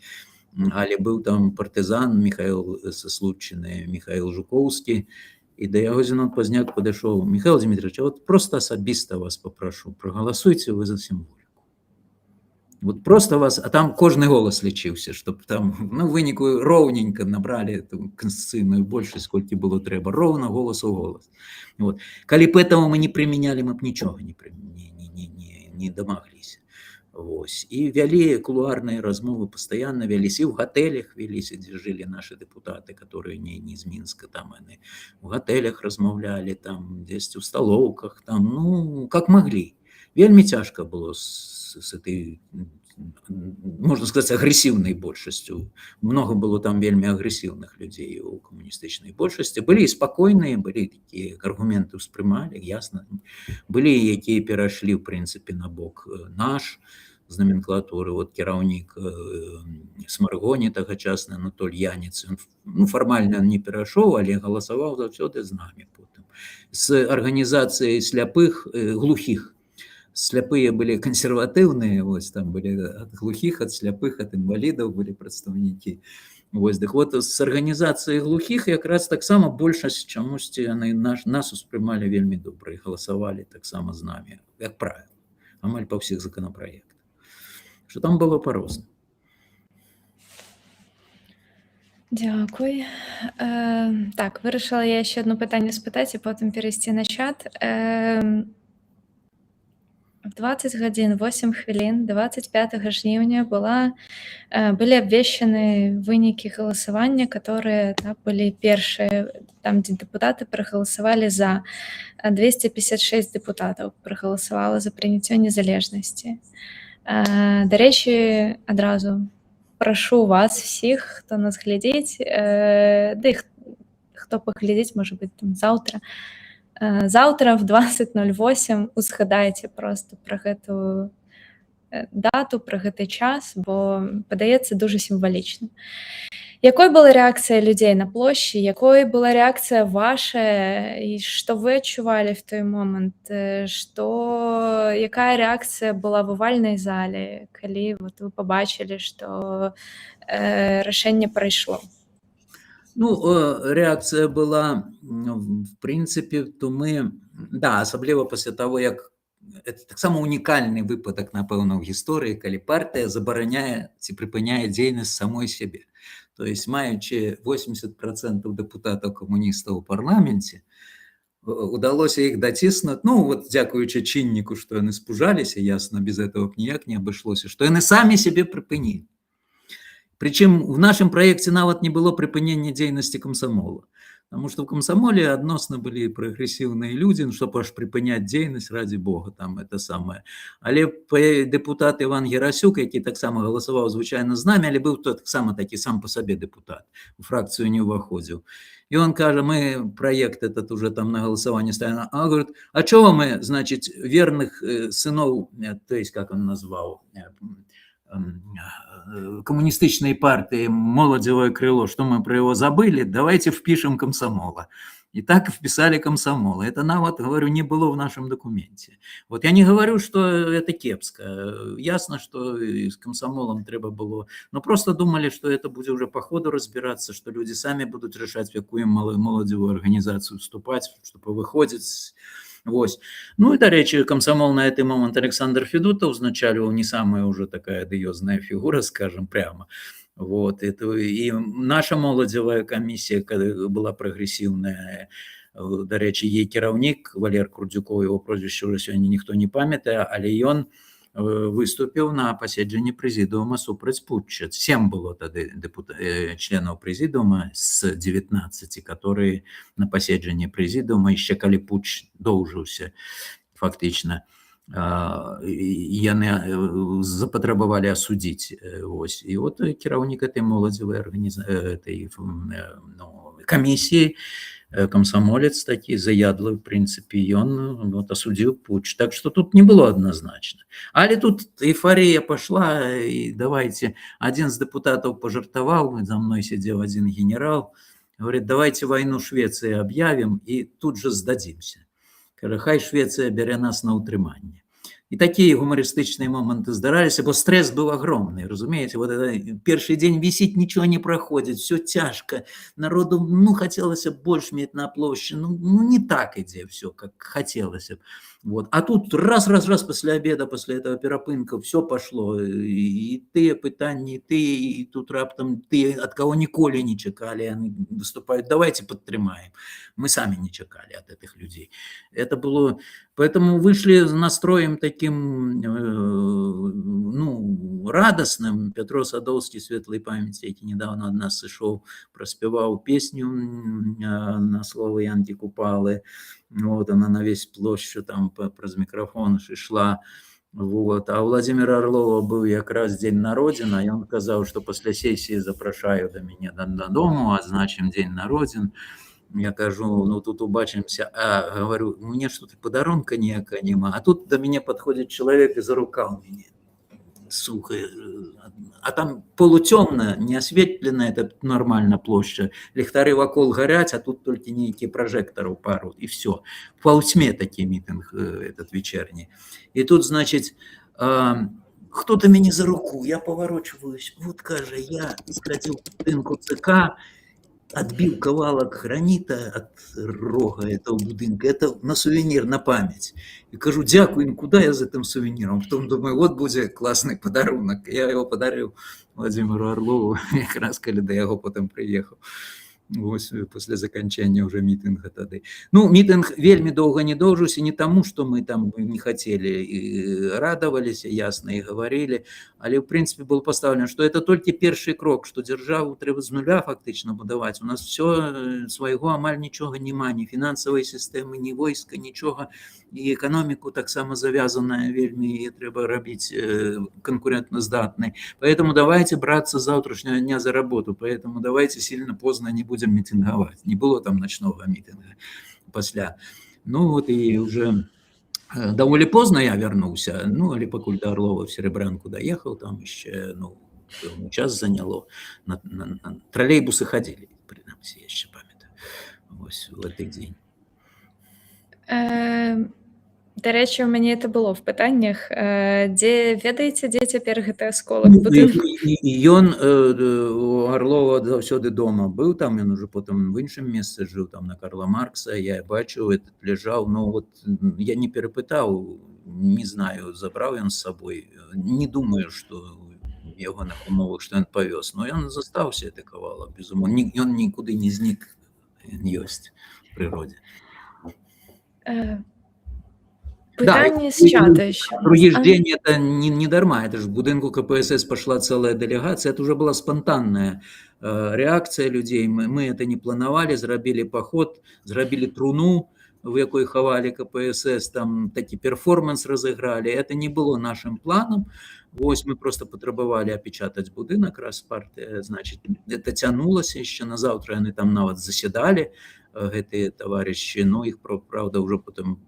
Але был там партизан Михаил Слутчины, Михаил Жуковский, и до яго Зенон Пазняк подошел, Михаил Дмитриевич, вот просто особисто вас попрошу, проголосуйте вы за символику. Вот просто вас, а там кожный голос лічыўся, чтобы там, ну, выніку роўненько набрали эту конституцыйную большасць, сколько было трэба, ровно голос у голос. Вот. Калі б этого мы не применяли, мы б ничего не домоглись. Вось. І вялі кулуарныя размовы пастаянна вяліся, і ў гатэлях вяліся, дзе жылі нашы дэпутаты, которые не з Мінска, там яны у гатэлях размаўлялі, там дзесьці ў сталоўках, там, ну, как маглі. Вельмі цяжка было с этой, можна сказаць, агрэсіўнай большасцю. Много было там вельмі агрэсіўных людзей у камуністычнай большасці. Былі і спакойныя, былі такія аргументы ўспрымалі, ясна. Былі, якія перайшлі, ў прынцыпе, на бок наш, з номенклатуры. Вот кіраўнік Смаргоні тагачасны Анатоль Янец, ну, фармальна не перайшоў, але галасаваў заўсёды з намі потым. З арганізацыяй сляпых, глухіх. Сляпыя былі кансерватыўныя, вось там былі ад глухіх, ад сляпых, ад інвалідаў былі прадстаўнікі. Вось, дык вот з арганізацыяй глухіх якраз таксама большасць чамусьці яны нас успрымалі вельмі добра і галасавалі таксама з намі, як правіла, амаль па ўсіх законапраектах. Што там было па-рознаму. Дякую. Так, вирішила я ще одне питання спитати, і потім перейти на чат. В 20 гадзін 8 хвілін 25 жніўня былі абвешчаны вынікі галасавання, которые былі першыя, там, дзе дэпутаты прагаласавалі за. 256 дэпутатаў прагаласавала за прыняццё незалежнасці. Дарэчы, адразу прашу вас всіх, хто нас глядзіць, ды хто паглядзіць, можа быць, там заўтра, заўтра в 20:08 узгадайце просто пра гэту дату, пра гэты час, бо падаецца дуже сімвалічна. Якой была рэакцыя людзей на плошчы, якой была рэакцыя ваша, і што вы адчувалі в той момант, якая рэакцыя была в овальнай зале, калі вот вы пабачылі, што рашэнне прайшло? Ну, реакція була, в принципі, то ми, да, асабліва після того, як це так само унікальний випадок, напевно, в історії, коли партія забороняє чи припиняє діяльність самої себе. Тобто, маючи 80% депутатів комуністів у парламенті, удалося їх дотиснути, ну, от дякуючи чиннику, що вони спужалися, ясно, без этого ніяк не обійшлося, що вони самі себе припинили. Причем в нашем проекте нават не было припынення дзейнасці комсомола. Потому что в комсомоле адносна были прогрессивные люди, ну, чтобы аж припынять дзейнасць, ради бога, там это самое. Але депутат Иван Герасюк, який так само голосовал звычайно з нами, але был так само таки сам по себе депутат, в фракцию не выходил. И он каже, мы проект этот уже там на голосование ставим. А он говорит, а чего мы, значит, верных сынов, то есть, как он назвал, коммунистичной партии «Молодевое крыло», что мы про его забыли, давайте впишем комсомола. И так вписали комсомола. Это нам, вот, говорю, не было в нашем документе. Вот я не говорю, что это кепско. Ясно, что с комсомолом треба было. Но просто думали, что это будет уже по ходу разбираться, что люди сами будут решать, в какую молодевую организацию вступать, чтобы выходить. Вось. Ну и, до речи, комсомол на этот момент Александр Федотов узначаливал, не самая уже такая одиозная фигура, скажем прямо. Вот. И наша молодевая комиссия была прогрессивная. До речи, ей кіраўнік Валер Курдзюков, его прозвище уже сегодня никто не памятае, але ён выступил на паседжанні прэзідыума супраць путча. 7 было тады членов прэзідыума з 19, которые на паседжанні прэзідыума, яшчэ калі путч доўжыўся фактычна, яны запатрабавалі асудзіць. Вось. І вот кіраўнік этой моладзевай камісіі, комсомолец такі заядлы, в принципе, ён вот осудил путч. Так что тут не было однозначно. Але тут эйфория пошла, и давайте, один из депутатов пожартовал, за мной сидел один генерал, говорит, давайте войну Швеции объявим и тут же сдадимся. Хай Швеция бере нас на утрыманне. И такие гумористичные моменты здараліся, бо стресс был огромный, разумеете, вот это первый день висит, ничего не проходит, все тяжко, народу, ну, хотелось больше иметь на площади, ну, не так идея все, как хотелось. Вот. А тут раз после обеда, после этого перапынка все пошло, и ты пытания, и тут раптом ты, от кого ніколі не чекали, они выступают, давайте подтримаем. Мы сами не чекали от этих людей. Это было, поэтому вышли с настроем таким, таким ну, радостным. Петро Садовский, светлой памяти, які недавно ад нас сышоў, праспяваў песню на словы Янкі Купалы. Вот, она на весь площадь там праз микрофон шла. Вот. А у Владимира Орлова был якраз дзень народзін, і ён казаў, што пасля сесіі запрашаю да мяне дадому, адзначым дзень народзін. Я кажу, ну тут убачимся, а говорю, у меня что-то подарунка ніякага нема. А тут до меня подходит человек и за рукав меня, сука, а там полутемно, не осветлена, это нормально площадь, ліхтары вакол горять, а тут только некие прожекторы пару, и все. В полутьме такой митинг этот вечерний. И тут, значит, кто-то меня за руку, я поворачиваюсь, вот, каже, я сходил в будинку ЦК, отбил кавалок гранита от рога этого будинка. Это на сувенир, на память. И кажу, дякую, куда я за этим сувениром? Потом думаю, вот будет классный подарунок. Я его подарил Владимиру Орлову, как раз когда до его потом приехал. Вось после заканчэння уже мітынга тады. Ну, мітынг вельмі доўга не доўжыўся не таму, што мы там не хотели і радаваліся, ясна, і гаварылі, але, в принципе, был поставлен, что это только першы крок, что дзяржаву трэба з нуля фактычна будаваць. У нас все свайго амаль нічога няма, ні фінансавай сістэмы, ні войска, нічога. І эканоміку таксама завязаная вельмі, і трэба рабіць конкурентноздатнай. Поэтому давайте браться с завтрашнего дня за работу, поэтому давайте сильно поздно не будем митинговать. Не было там ночного митинга после. Ну вот и уже довольно поздно я вернулся, ну, але пакуль до Орлова в Серебрянку доехал, там еще, ну, час заняло. На троллейбусы ходили, принамсі, я еще памятаю, ось в этот день. До речі, у мяне это было в пытаннях. Дзе ведаеце, дзе цяпер гэты асколак будынку? Ён у Орлова заўсёды дома быў, там ён уже потом в іншым месцы жыў, там на Карла Маркса, я бачыў, этот ляжаў, но вот я не перапытаў, не знаю, забраў ён з сабой, не думаю, што яго на умовах, што ён павёз, но ён застаўся, гэты кавалак, безумоўна, ён нікуды не знік, ён ёсць в прыродзе. Пытанне з чата еще. Приезжение это не дарма, это же в будинку КПСС пошла целая делегация, это уже была спонтанная реакция людей, мы это не планировали, зрабілі поход, зрабілі труну, в якой хавали КПСС, там такі перформанс разыграли, это не было нашим планом, вось мы просто потребовали опечатать будинок, раз партия, значит, это тянулось еще, на завтра они там нават заседали, гэтые товарищи, но их, правда, уже потом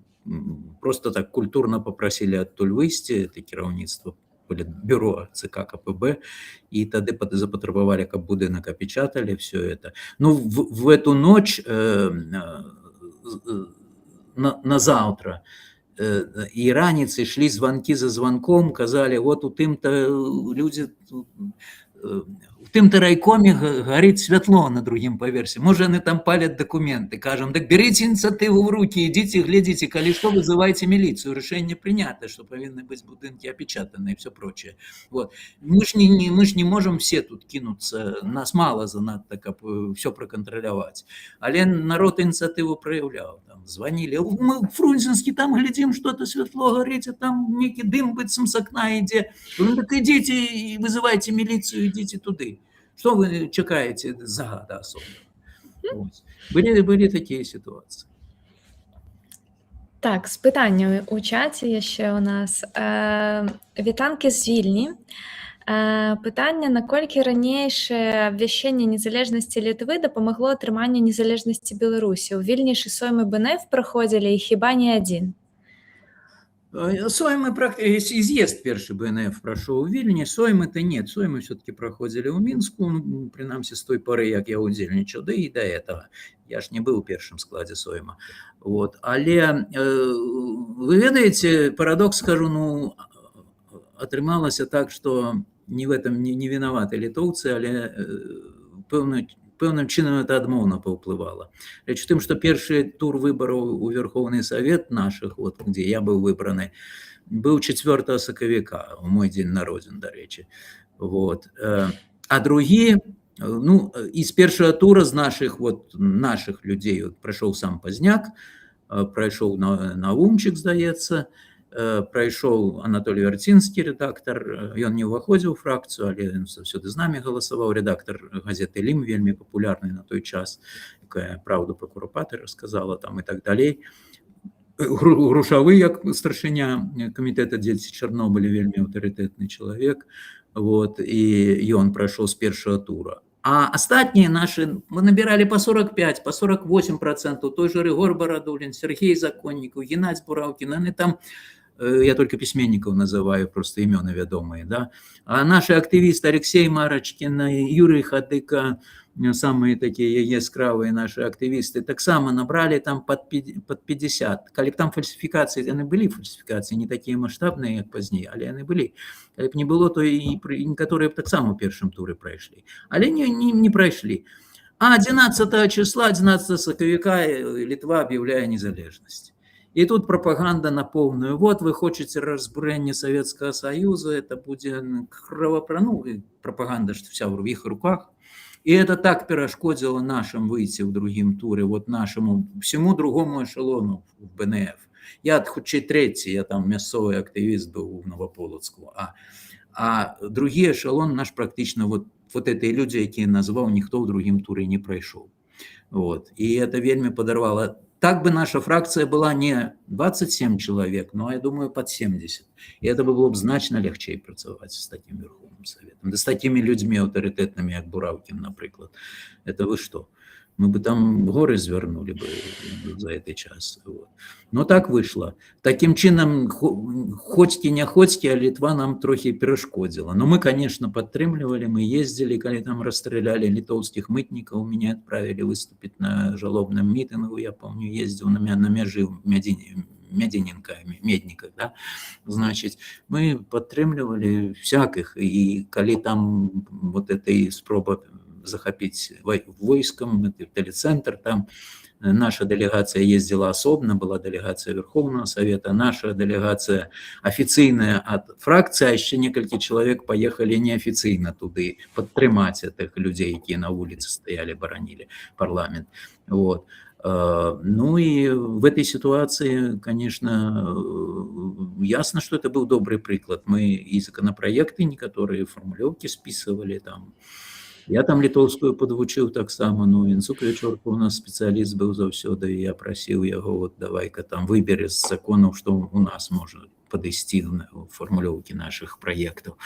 просто так культурно попросили адтуль выйсці, это кіраўніцтва Политбюро ЦК КПБ, и тады запатрабавалі, каб будынак опечатали, все это. Ну, в эту ночь на завтра и раніцай шли звонки за звонком, казали, вот у тым-то люди... В тым-то райкоме горит святло на другим поверсе. Может, они там палят документы. Кажем, так берите инициативу в руки, идите, глядите, коли что, вызывайте милицию. Решение принято, что повинны быть будинки опечатаны и все прочее. Вот. Мы ж не можем все тут кинуться, нас мало занадто, как все проконтролировать. Але народ инициативу проявлял. Там, звонили, мы в Фрунзенске там глядим, что-то светло горит, а там некий дым быцем с окна идет. Ну так идите и вызывайте милицию, идите туда. Что вы чекаете загада особо? Были такие ситуации. Так, з питаннями у чаті ще у нас. Вітанки з Вільні. Питання, наколькі ранейшае абвяшчэнне незалежнасці Літвы дапамагло атрыманню незалежнасці Беларусі? У Вільні ж і соймы БНФ праходзілі, і хіба не адзін? Соймы, если изъезд перший БНФ прошел в Вильне, соймы-то нет. Соймы все-таки проходили у Минску, ну, принамсі с той поры, як я удзельнічаў, да и до этого. Я ж не был в першым складе сойма. Вот. Але, вы ведаете, парадокс скажу, ну, атрымалася так, что не в этом не виноваты литовцы, але пэўным чынам это адмоўна паўплывала. Рэч у тым, што першы тур выбараў у Верховный Совет наших, вот, где я был выбраны, был 4 сакавіка, у мой дзень народзін, дарэчы. Вот. А другі, ну, из першага тура з наших людей вот, прайшоў сам Пазняк, прайшоў Наумчык, здаецца, прайшоў Анатолий Вярцінскі, рэдактар, ён не ўваходзіў у фракцыю, але ён заўсёды з намі галасаваў, рэдактар газеты «Лім», вельмі папулярны на той час, якая «Праўду пра курапаты» расказала там і так далей. Грушавы, як старшыня камітэта «Дзеці Чарнобыля», вельмі аўтарытэтны чалавек, вот, і ён прайшоў з першага тура. А астатнія нашы мы набіралі па 45, па 48%, той же Рыгор Барадулін, Сергей Законнікаў, Геннадзь Бураўкін, яны там, я только письменников называю, просто имена вядомые, да. А наши активисты Алексей Марочкин, Юрий Хадыка, самые такие яскравые наши активисты, таксама набрали там под 50. Калі б там фальсификации, яны были фальсификации, не такие масштабные, як пазней, але яны были. Калі б не было, то и некоторые таксама в первом туре пройшли. Але не пройшли. А 11 числа, 11 сакавіка Литва объявляет незалежность. И тут пропаганда на полную. Вот вы хотите разбурение Советского Союза, это будет пропаганда, что вся в их руках. И это так перешкодило нашим выйти в другим туре, вот нашему, всему другому эшелону в БНФ. Я хоть третий, я там мясцовый активист был в Новополоцку, а другие эшелон наш практично вот эти люди, які назвал, никто в другим туре не прошел. Вот. И это вельми подорвало. Так бы наша фракция была не 27 человек, но, я думаю, под 70. И это было бы значно легче працаваць с таким Верховным Советом. Да с такими людьми авторитетными, как Бураўкин, например. Это вы что? Мы бы там горы звернули бы за этот час. Вот. Но так вышло. Таким чином, хотьки не хотьки, а Литва нам трохи перешкодила. Но мы, конечно, подтримливали, мы ездили, когда там расстреляли литовских мытников, меня отправили выступить на жалобном митингу, я помню, ездил на межи Медниках, да, значит, мы подтримливали всяких, и коли там вот этой спроба захопить войском, телецентр, там наша делегация ездила особенно, была делегация Верховного Совета, наша делегация официальная от фракции, а еще несколько человек поехали неофициально туда подтримать этих людей, которые на улице стояли, боронили парламент. Вот. Ну и в этой ситуации, конечно, ясно, что это был добрый приклад. Мы и законопроекты некоторые, формулировки списывали там. Я там літоўскую подвучыў таксама, ну, Інцук Вечорка у нас спецыяліст быў заўсёды, і я прасіў яго, вот, давай-ка там выберы з законаў, што у нас можа падысці ў фармулёўкі нашых праектаў.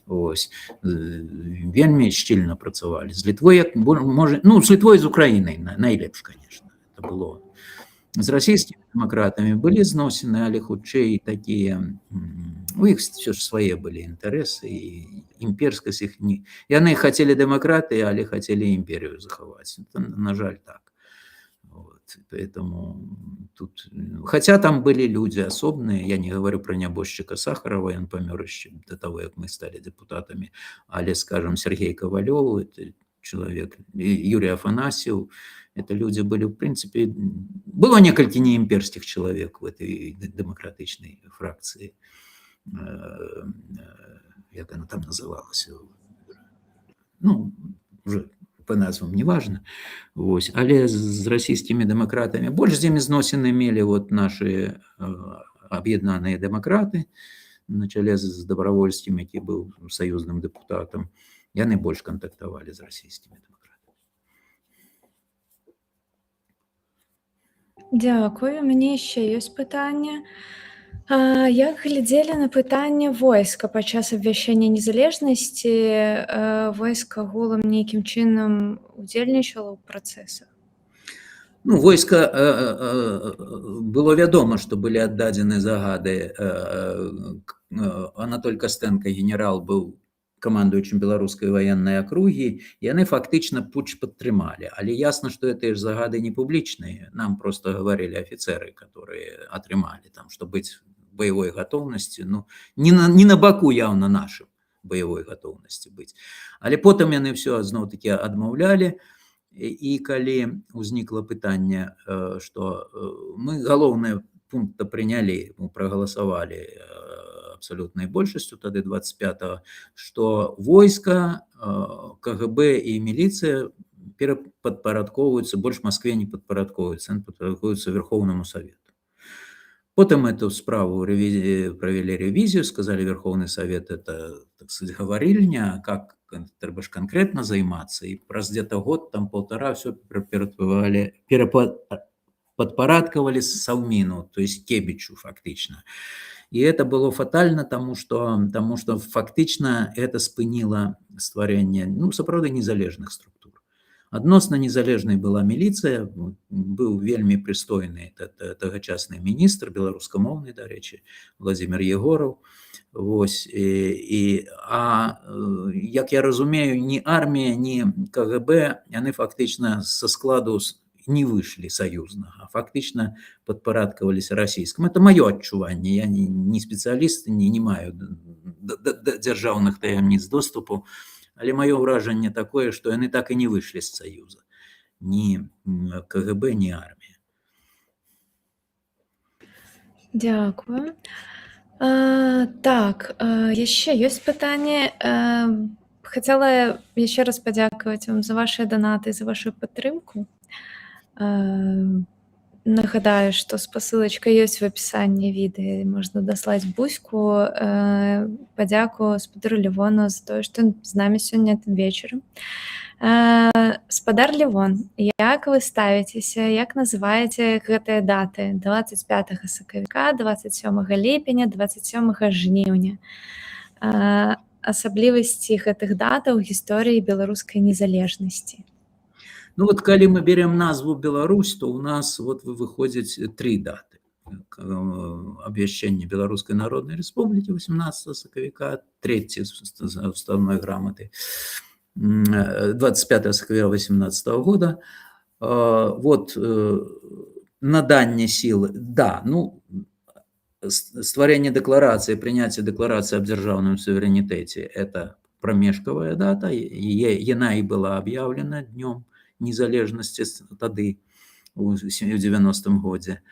Ось. Вельмі шчыльна працавалі. З Літвой, як можа, ну, з Літвой, з Украінай найлепш, конечно, это было. З расійскімі дэмакратамі былі зносіны, але хутчэй такія, у іх все ж свае былі інтарэсы, і імперскасць іх не... Яны хацелі дэмакраты, але хацелі імперію захаваць. На жаль, так. Вот. Поэтому тут... Хотя там были люди особные, я не говорю про нябожчыка Сахарова, он помер еще до того, как мы стали депутатами, але, скажем, Сергей Ковалев, это человек, Юрий Афанасьев, это люди были, в принципе, было несколько неимперских человек в этой демократичной фракции, как она там называлась, ну, уже по назвам не важно, вот. Але с российскими демократами больше с ними зносины имели вот наши объединенные демократы, на чоле с Добровольским, который был союзным депутатом, и они больше контактовали с российскими демократами. Дякую. Мені ще є питання. Як глядзелі на пытанне войска падчас абвяшчэння незалежнасці? Войска агулам нейкім чынам удзельнічала ў працэсах? Ну, войска, было вядома, што былі аддадзены загады. Анатоль Костенко, генерал, быў камандуючым беларускай военной округи, и они фактично путч подтримали. Але ясно, что это загады не публичные. Нам просто говорили офицеры, которые отрымали, там, что быть в боевой готовности, ну, не на боку явно нашим боевой готовности быть. Але потом они все зноў-таки адмаўлялі, и калі узникло пытанне, что мы галоўны пункт принялі, мы проголосовали абсолютной большестью, тогда 25-го, что войска, КГБ и милиция подпорядковываются, больше в Москве не подпорядковываются, они подпорядковываются Верховному Совету. Потом эту справу провели ревизию, сказали, Верховный Совет это, так сказать, говорильня, а как треба ж конкретно займацца. І праз где-то год, там полтора, все подпарадковали Совмину, то есть Кебичу фактично. И это было фатально, тому что фактично это спынило стварэнне, ну, сапраўды незалежных структур. Адносна незалежнай была міліцыя, быў вельмі прыстойны тагачасны міністр, беларускамоўны, дарэчы, Владзімир Егораў. Вось, як я разумею, ні армія, ні КГБ, яны фактычна са складу не вышлі саюзнага, фактычна падпарадкаваліся расійскаму. Это маё адчуванне, я не спецыяліст, не маю да дзяржаўных таямніц доступу, але маё ўражанне такое, што яны так і не выйшлі з Саюза. Ні КГБ, ні армія. Дякую. Так, яшчэ ёсць пытанне. Хацела яшчэ раз падзякаваць вам за вашыя данаты, за вашу падтрымку. Нагадаю, што спасылачка ёсць в апісанні відэа, можна даслаць Буську падзяку спадару Левону за тое, што ён з намі сёння тым вечарам. Спадар Левон, як вы ставіцеся, як называеце гэтыя даты 25 сакавіка, 27 ліпеня, 27 жніўня? Асаблівасці гэтых датаў гісторыі беларускай незалежнасці. Ну вот, калі мы берем назву Беларусь, то у нас вот выходзяць 3 даты. Абвяшчэнне Беларускай Народнай Рэспублікі 18 сакавіка, 3 уставной граматы 25 сакавіка 18 года. Вот наданне сілы, да, ну, стварэнне дэкларацыі, прыняцце дэкларацыі аб дзяржаўным суверэнітэце – это прамежкавая дата, яна і была аб'яўлена днём незалежнасці тады, у 90-м годзе.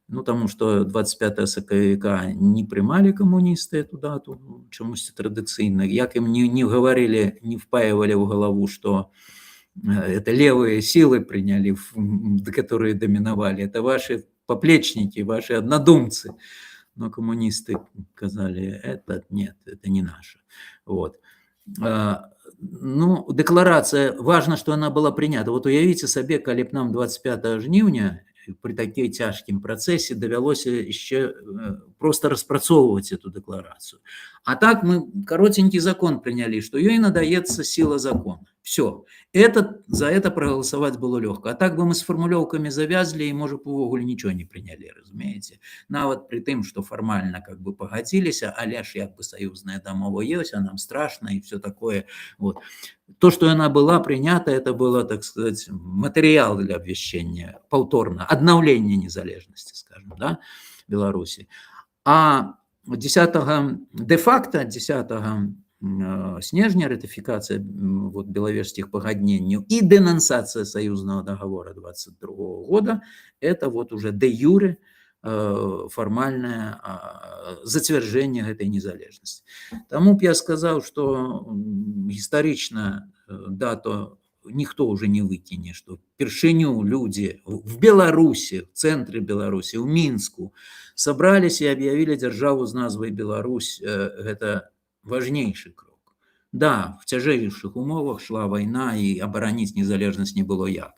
Ну, таму што 25 сакавіка не прымалі камуністы эту дату, чамусьці традыцыйна. Як ім не гаварылі, не впаивали ў галаву, што это левые силы приняли, которые доминовали, это ваши поплечники, ваши однодумцы. Но коммунисты сказали, это нет, это не наше. Вот. Ну, декларация, важно, что она была принята. Вот уявите себе, калі б нам 25 жніўня при такім цяжкім працэсе давялося яшчэ просто распрацоўваць эту декларацию. А так мы коротенький закон приняли, что ей надается сила закона. Все. За это проголосовать было легко. А так бы мы с формулёўкамі завязли и, может, увогуле ничего не приняли, разумеете. Нават при тым, что формально как бы пагадзіліся, але ж як бы союзная дамова есть, а нам страшно и все такое. Вот. То, что она была принята, это было, так сказать, материал для обвящения, повторно, обновление незалежности, скажем, да, Беларуси. А 10 де-факто, 10 снежня ратификация вот, беловежских погодненняў и денонсация союзного договора 22 года, это вот уже де-юре формальное зацвярджэнне этой незалежности. Тому б я сказал, что исторично дату никто уже не выкине, что впершыню люди в Беларуси, в центре Беларуси, в Минску собрались и объявили державу с назвой Беларусь. Это важнейший крок. Да, в цяжэйшых умовах шла война, и оборонить незалежность не было як.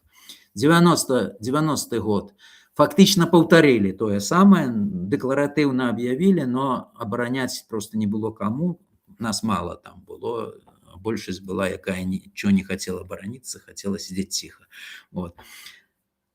90-й год фактично повторили то же самое, декларативно объявили, но оборонять просто не было кому, нас мало там было, большесть была, якая ничего не хотела оборониться, хотела сидеть тихо. Вот.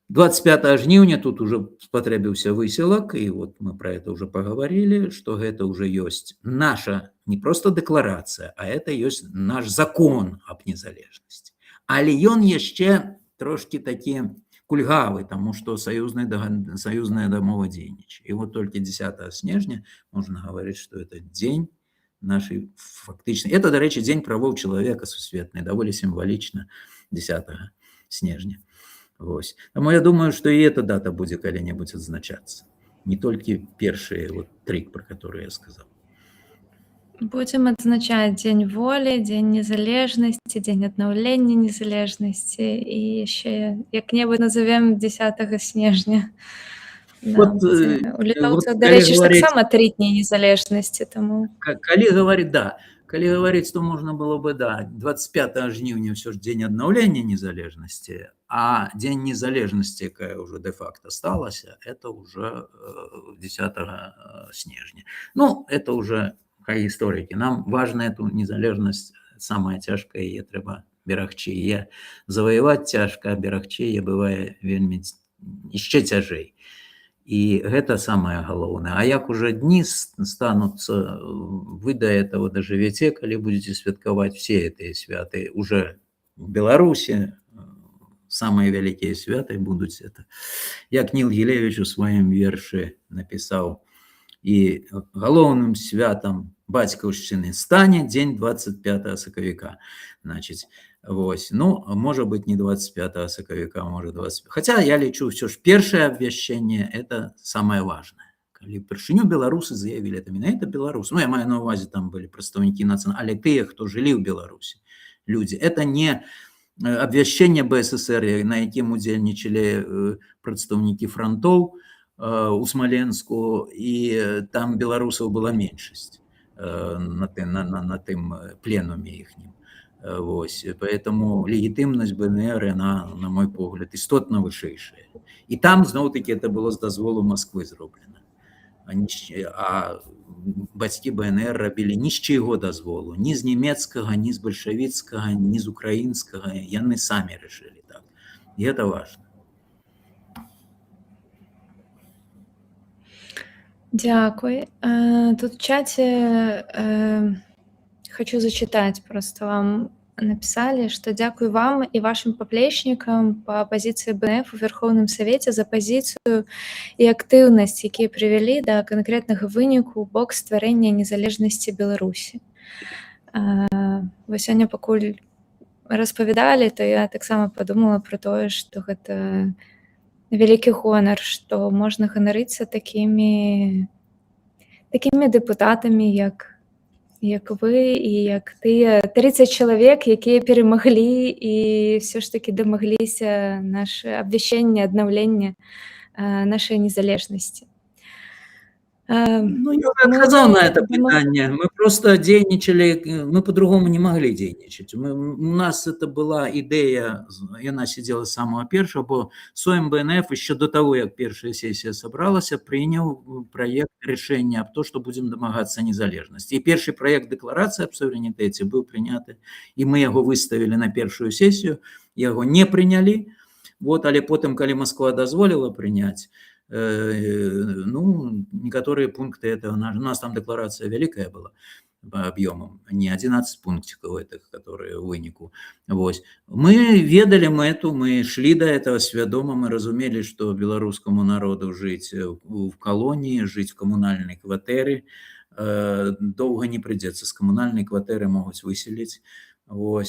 25 жніўня тут уже спатрэбіўся высілак, и вот мы про это уже поговорили, что это уже есть наша не просто декларация, а это есть наш закон об незалежности. Але ён яшчэ трошки такі кульгавы, тому что союзная дамова дзейнічае. И вот только 10 снежня можно говорить, что это день нашей фактично. Это, до речи, день правов человека сусветный, довольно символично 10 снежня. Вось. Таму я думаю, что и эта дата будзе калі-небудзь адзначацца. Не толькі першыя вот 3, про которые я сказал. Будем адзначаць дзень волі, дзень незалежнасці, дзень аднаўлення незалежнасці і яшчэ як-небудзь назовем 10 снежня. Да, Вот, у літоўцаў, вот да калі рэчы ж гаварыць таксама 3 дні незалежнасці, таму Калі гаварыць, да, калі гаварыць, то можна было бы, да, 25 жніўня ўсё ж дзень аднаўлення незалежнасці, а дзень незалежнасці, якая ўжо дэ-факта сталася, это уже 10 снежня. Ну, это уже хай гісторыкі. Нам важна эту незалежнасць, самая цяжкая, яе трэба берагчы. Яе заваяваць цяжка, а берагчы яе бывае вельмі яшчэ цяжэй. І гэта самае галоўнае. А як уже дні стануцца, вы да этого дажывяце, калі будзеце святкаваць все гэтыя святы уже в Беларусі, самыя вялікія святы будуць это. Як Ніл Гілевіч у сваім вершы напісаў: і галоўным святам бацькаўшчыны стане дзень 25 сакавіка. Значыць, вось. Ну, можа быць, не 25 сакавіка, можа 20. Хаця я лічу, ўсё ж першае абвяшчэнне – это самае важнае. Калі упершыню беларусы заявілі, это менавіта беларусы. Ну, я маю на ўвазе, там былі прадстаўнікі нацыянальных, але тыя, хто жылі ў Беларусі, людзі. Это не абвяшчэнне БССР, на якім удзельнічалі прадстаўнікі франтоў у Смаленску, і там беларусаў была меншасць на тым пленуме іхнім. Вось, поэтому легітымнасць БНР, она, на мой погляд, істотна вышэйшая. І там, зноў-такі, это было з дазволу Москвы зроблена. А бацькі БНР рабілі ні з чыйго дазволу, ні з нямецкага, ні з бальшавіцкага, ні з украінскага. Яны самі рашылі так. І гэта важна. Дякую. Тут в чате хочу зачитать, просто вам написали, что дякую вам и вашим поплечникам по позиции БНФ у Верховном Совете за позицию и актыўнасць, якія прывялі да канкрэтнага выніку ў бок стварэння незалежнасці Беларусі. Вы сёння пакуль распавядалі, то я таксама падумала про тое, што гэта вялікі гонар, што можна ганарыцца такімі дэпутатамі, як вы і як тыя 30 чалавек, якія перамаглі і ўсё ж такі дамагліся абвяшчэння аднаўлення нашай незалежнасці. Ну, я уже отказал на это питание. Мы просто дзейнічалі, мы по-другому не могли дзейнічаць. У нас это была идея, яна сидела с самого першего, бо Сойм БНФ еще до того, как первая сессия собралась, принял проект решения об том, что будем домагаться незалежности. И первый проект декларации об суверенитете был принят, и мы его выставили на первую сессию, его не приняли. Вот, але потом, когда Москва дозволила принять, ну, некоторые пункты этого, у нас там декларация великая была по объемам, не 11 пунктиков этих, которые в вынику. Вот. Мы ведали мэту, мы шли до этого свядома, мы разумели, что белорусскому народу жить в колонии, жить в коммунальной кватере, долго не придется, с коммунальной кватеры могут выселить. Вот.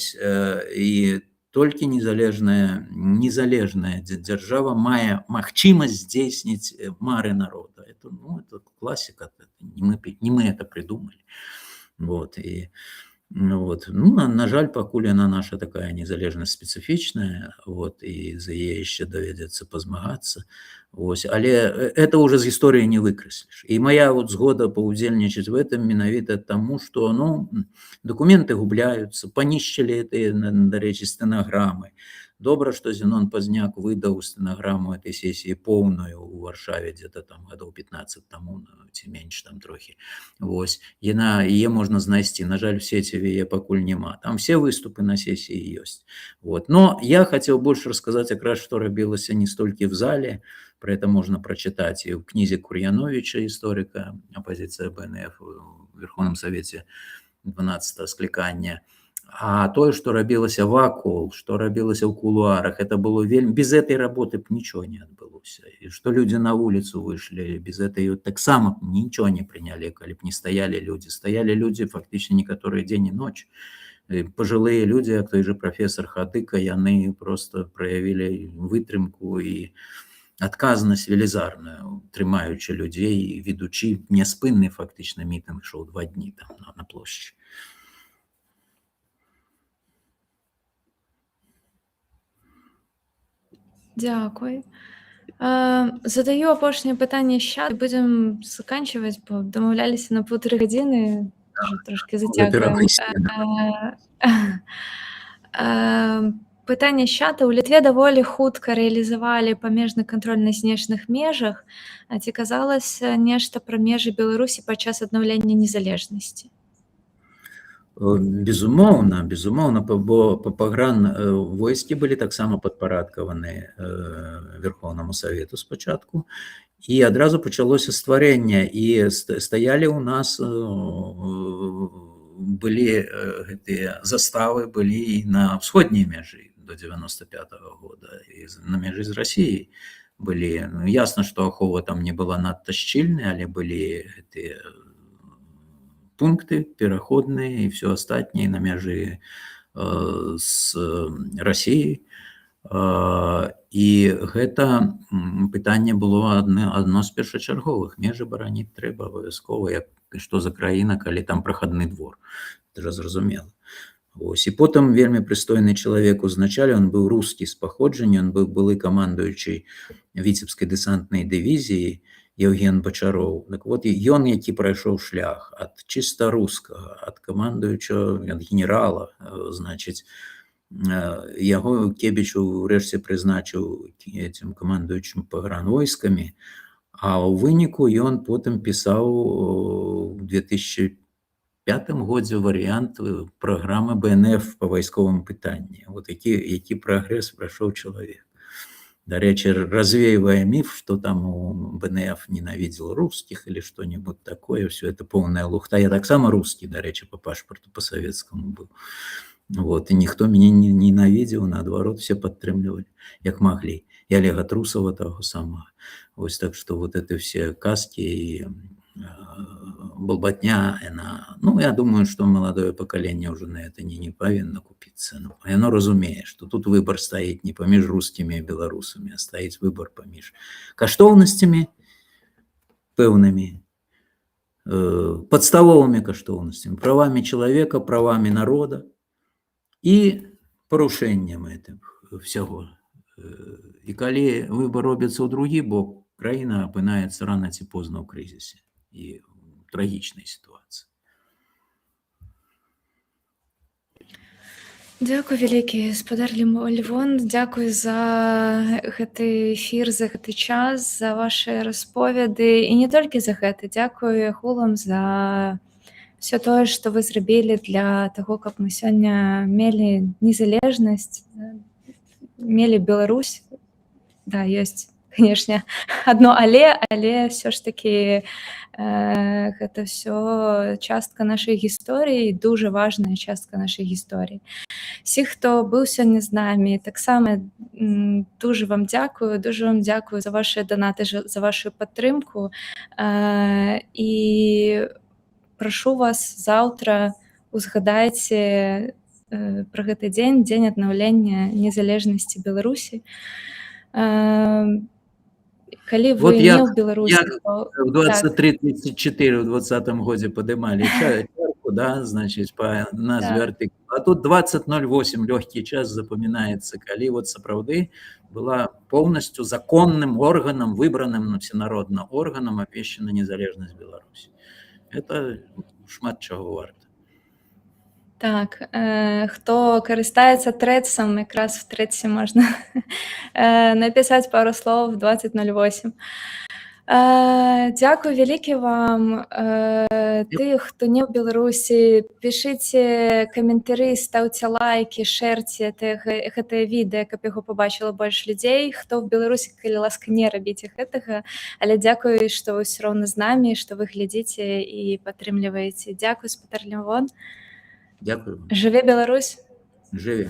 И толькі незалежная дзяржава мае магчымасць здзейсніць мары народа. Это, ну, это классика, не мы это придумали. Вот, и, вот. Ну, на жаль, пакуль яна наша такая незалежнасць спецыфічная, вот, і за яе яшчэ давядзецца пазмагацца. Вось. Але это уже з гісторыі не выкрэсліш. І моя вот згода паўдзельнічаць в этом менавіта таму, што, ну, документы губляюцца, панішчылі гэтыя, дарэчы, стэнаграмы. Добра, што Зенон Пазняк выдаў стэнаграму этой сессии поўную у Варшаве где-то там гадоў 15 таму, ці менш там трохі. Вось. Яе можна знайсці. На жаль, в сеціве яе пакуль няма. Там все выступы на сессии ёсць. Вот. Но я хотел больше рассказать, якраз што рабілася не столькі в зале, про это можно прочитать и в книзе Курьяновича, историка, оппозиция БНФ в Верховном Совете 12 скликання. А тое, што рабілася вакол, што рабілася ў кулуарах, это было вельмі... Без этой работы б нічого не адбылося. І што людзі на вуліцу выйшлі, без этой таксама нічого не прынялі, калі б не стаялі людзі. Стаялі людзі фактычна некаторыя дзень і ноч. Пажылыя людзі, як той же профессор Хадыка, яны просто праявілі вытрымку і адказнасць велізарную, трымаючы людзей, ведучы няспынны фактычна мітынг, ішоў 2 дні там на плошчы. Дякую. Задаю апошняе пытанне з чату, будзем заканчваць, бо дамаўляліся на 1,5 гадзіны, уже трошкі Уже зацягваем. перагрузили, да. Пытанне з чата. У Літве даволі хутка рэалізавалі памежны кантроль на знешніх межах. Ці казалася нешта пра межы Беларусі падчас аднаўлення незалежнасці? Безумоўна, безумоўна, бо войскі былі таксама падпарадкаваны Верхоўнаму Савету спачатку, і адразу пачалося стварэнне, і стаялі ў нас, былі гэтыя заставы былі і на ўсходняй мяжы до 95-го года, і на мяжы з Расіяй былі. Ясна, што ахова там не была надта шчыльная, але былі гэтыя пункты пераходныя і ўсё астатняе на мяжы з Расіяй. І гэта пытанне было адно з першачарговых. Межы бараніць трэба абавязкова, як што за краіна, калі там прахадны двор. Гэта зразумела. Вось. І потым вельмі прыстойны чалавек узначалі, ён быў рускі з паходжання, ён быў былы камандуючы віцебскай дэсантнай дывізіі Евген Бачароў. Так вот, ён, які прайшоў шлях ад чыста рускага, ад камандуючага, ад генерала, значыць, яго Кебіч урэшце прызначыў этим камандуючым пагранвойскамі, а ў выніку ён потым пісаў у 2005 годзе варыянт праграмы БНФ па вайсковым пытанні. Вот які прагрэс прайшоў чалавек. Дарэчы, развеивая миф, что там у БНФ ненавидел русских или что-нибудь такое, все это полная лухта. Я так само русский, дарэчы, по пашпорту, по советскому был. Вот, и никто меня не ненавидел, наоборот, все подтрымлівали, як могли. И Олега Трусова того самого. Вот, так что вот это все каски и болботня, ну, я думаю, что молодое поколение уже на это не повинно купиться. Ну, оно разумеет, что тут выбор стоит не поміж русскими и белорусами, а стоит выбор поміж каштоўнасцямі пэўнымі, подставовыми каштоўнасцямі, правами человека, правами народа и парушэннем этого всего. И калі выбор робіцца ў другі бок, краіна апынаецца рана ці позна ў крызісе і трагічнай сітуацыі. Дзякуй вялікі, спадар Левон, дзякуй за гэты эфір, за гэты час, за вашы расповеды, і не толькі за гэта. Дзякуй агулам за все тое, што вы зрабілі для таго, каб мы сёння мелі незалежнасць, мелі Беларусь. Да, ёсць, канешне, адно але ўсё ж такі гэта ўсё частка нашай гісторыі, дуже важная частка нашай гісторыі. Всіх, хто быў сёння з намі, таксама дуже вам дзякую за ваши донаты, за вашу падтрымку. І прашу вас, заўтра узгадайце пра гэты дзень, дзень аднаўлення незалежнасці Беларусі. Калі вы Вот не ў Беларусі, то... в 23-34 в 20-м годзе падымалі чарку, да, значыць, па назве артыкула. А тут 20:08 лёгкі час запамінаецца, калі вот сапраўды была поўнасцю законным органам, выбраным всенародна органам абвешчана незалежнасць Беларусі. Это шмат чаго варта. Так, хто карыстаецца трэцам, якраз в трэце можна напісаць пару слоў в 20:08. Дзякуй вялікі вам. Тых, хто не ў Беларусі, пішыце каментары, стаўце лайкі, шэрце гэтае відэа, каб яго пабачыла больш людзей. Хто ў Беларусі, калі ласка, не рабіце гэтага, але дзякуй, што вы ўсё роўна з намі, што вы глядзіце і падтрымліваеце. Дзякуй, спадар Левон. Дякую. Жыве Беларусь! Жыве.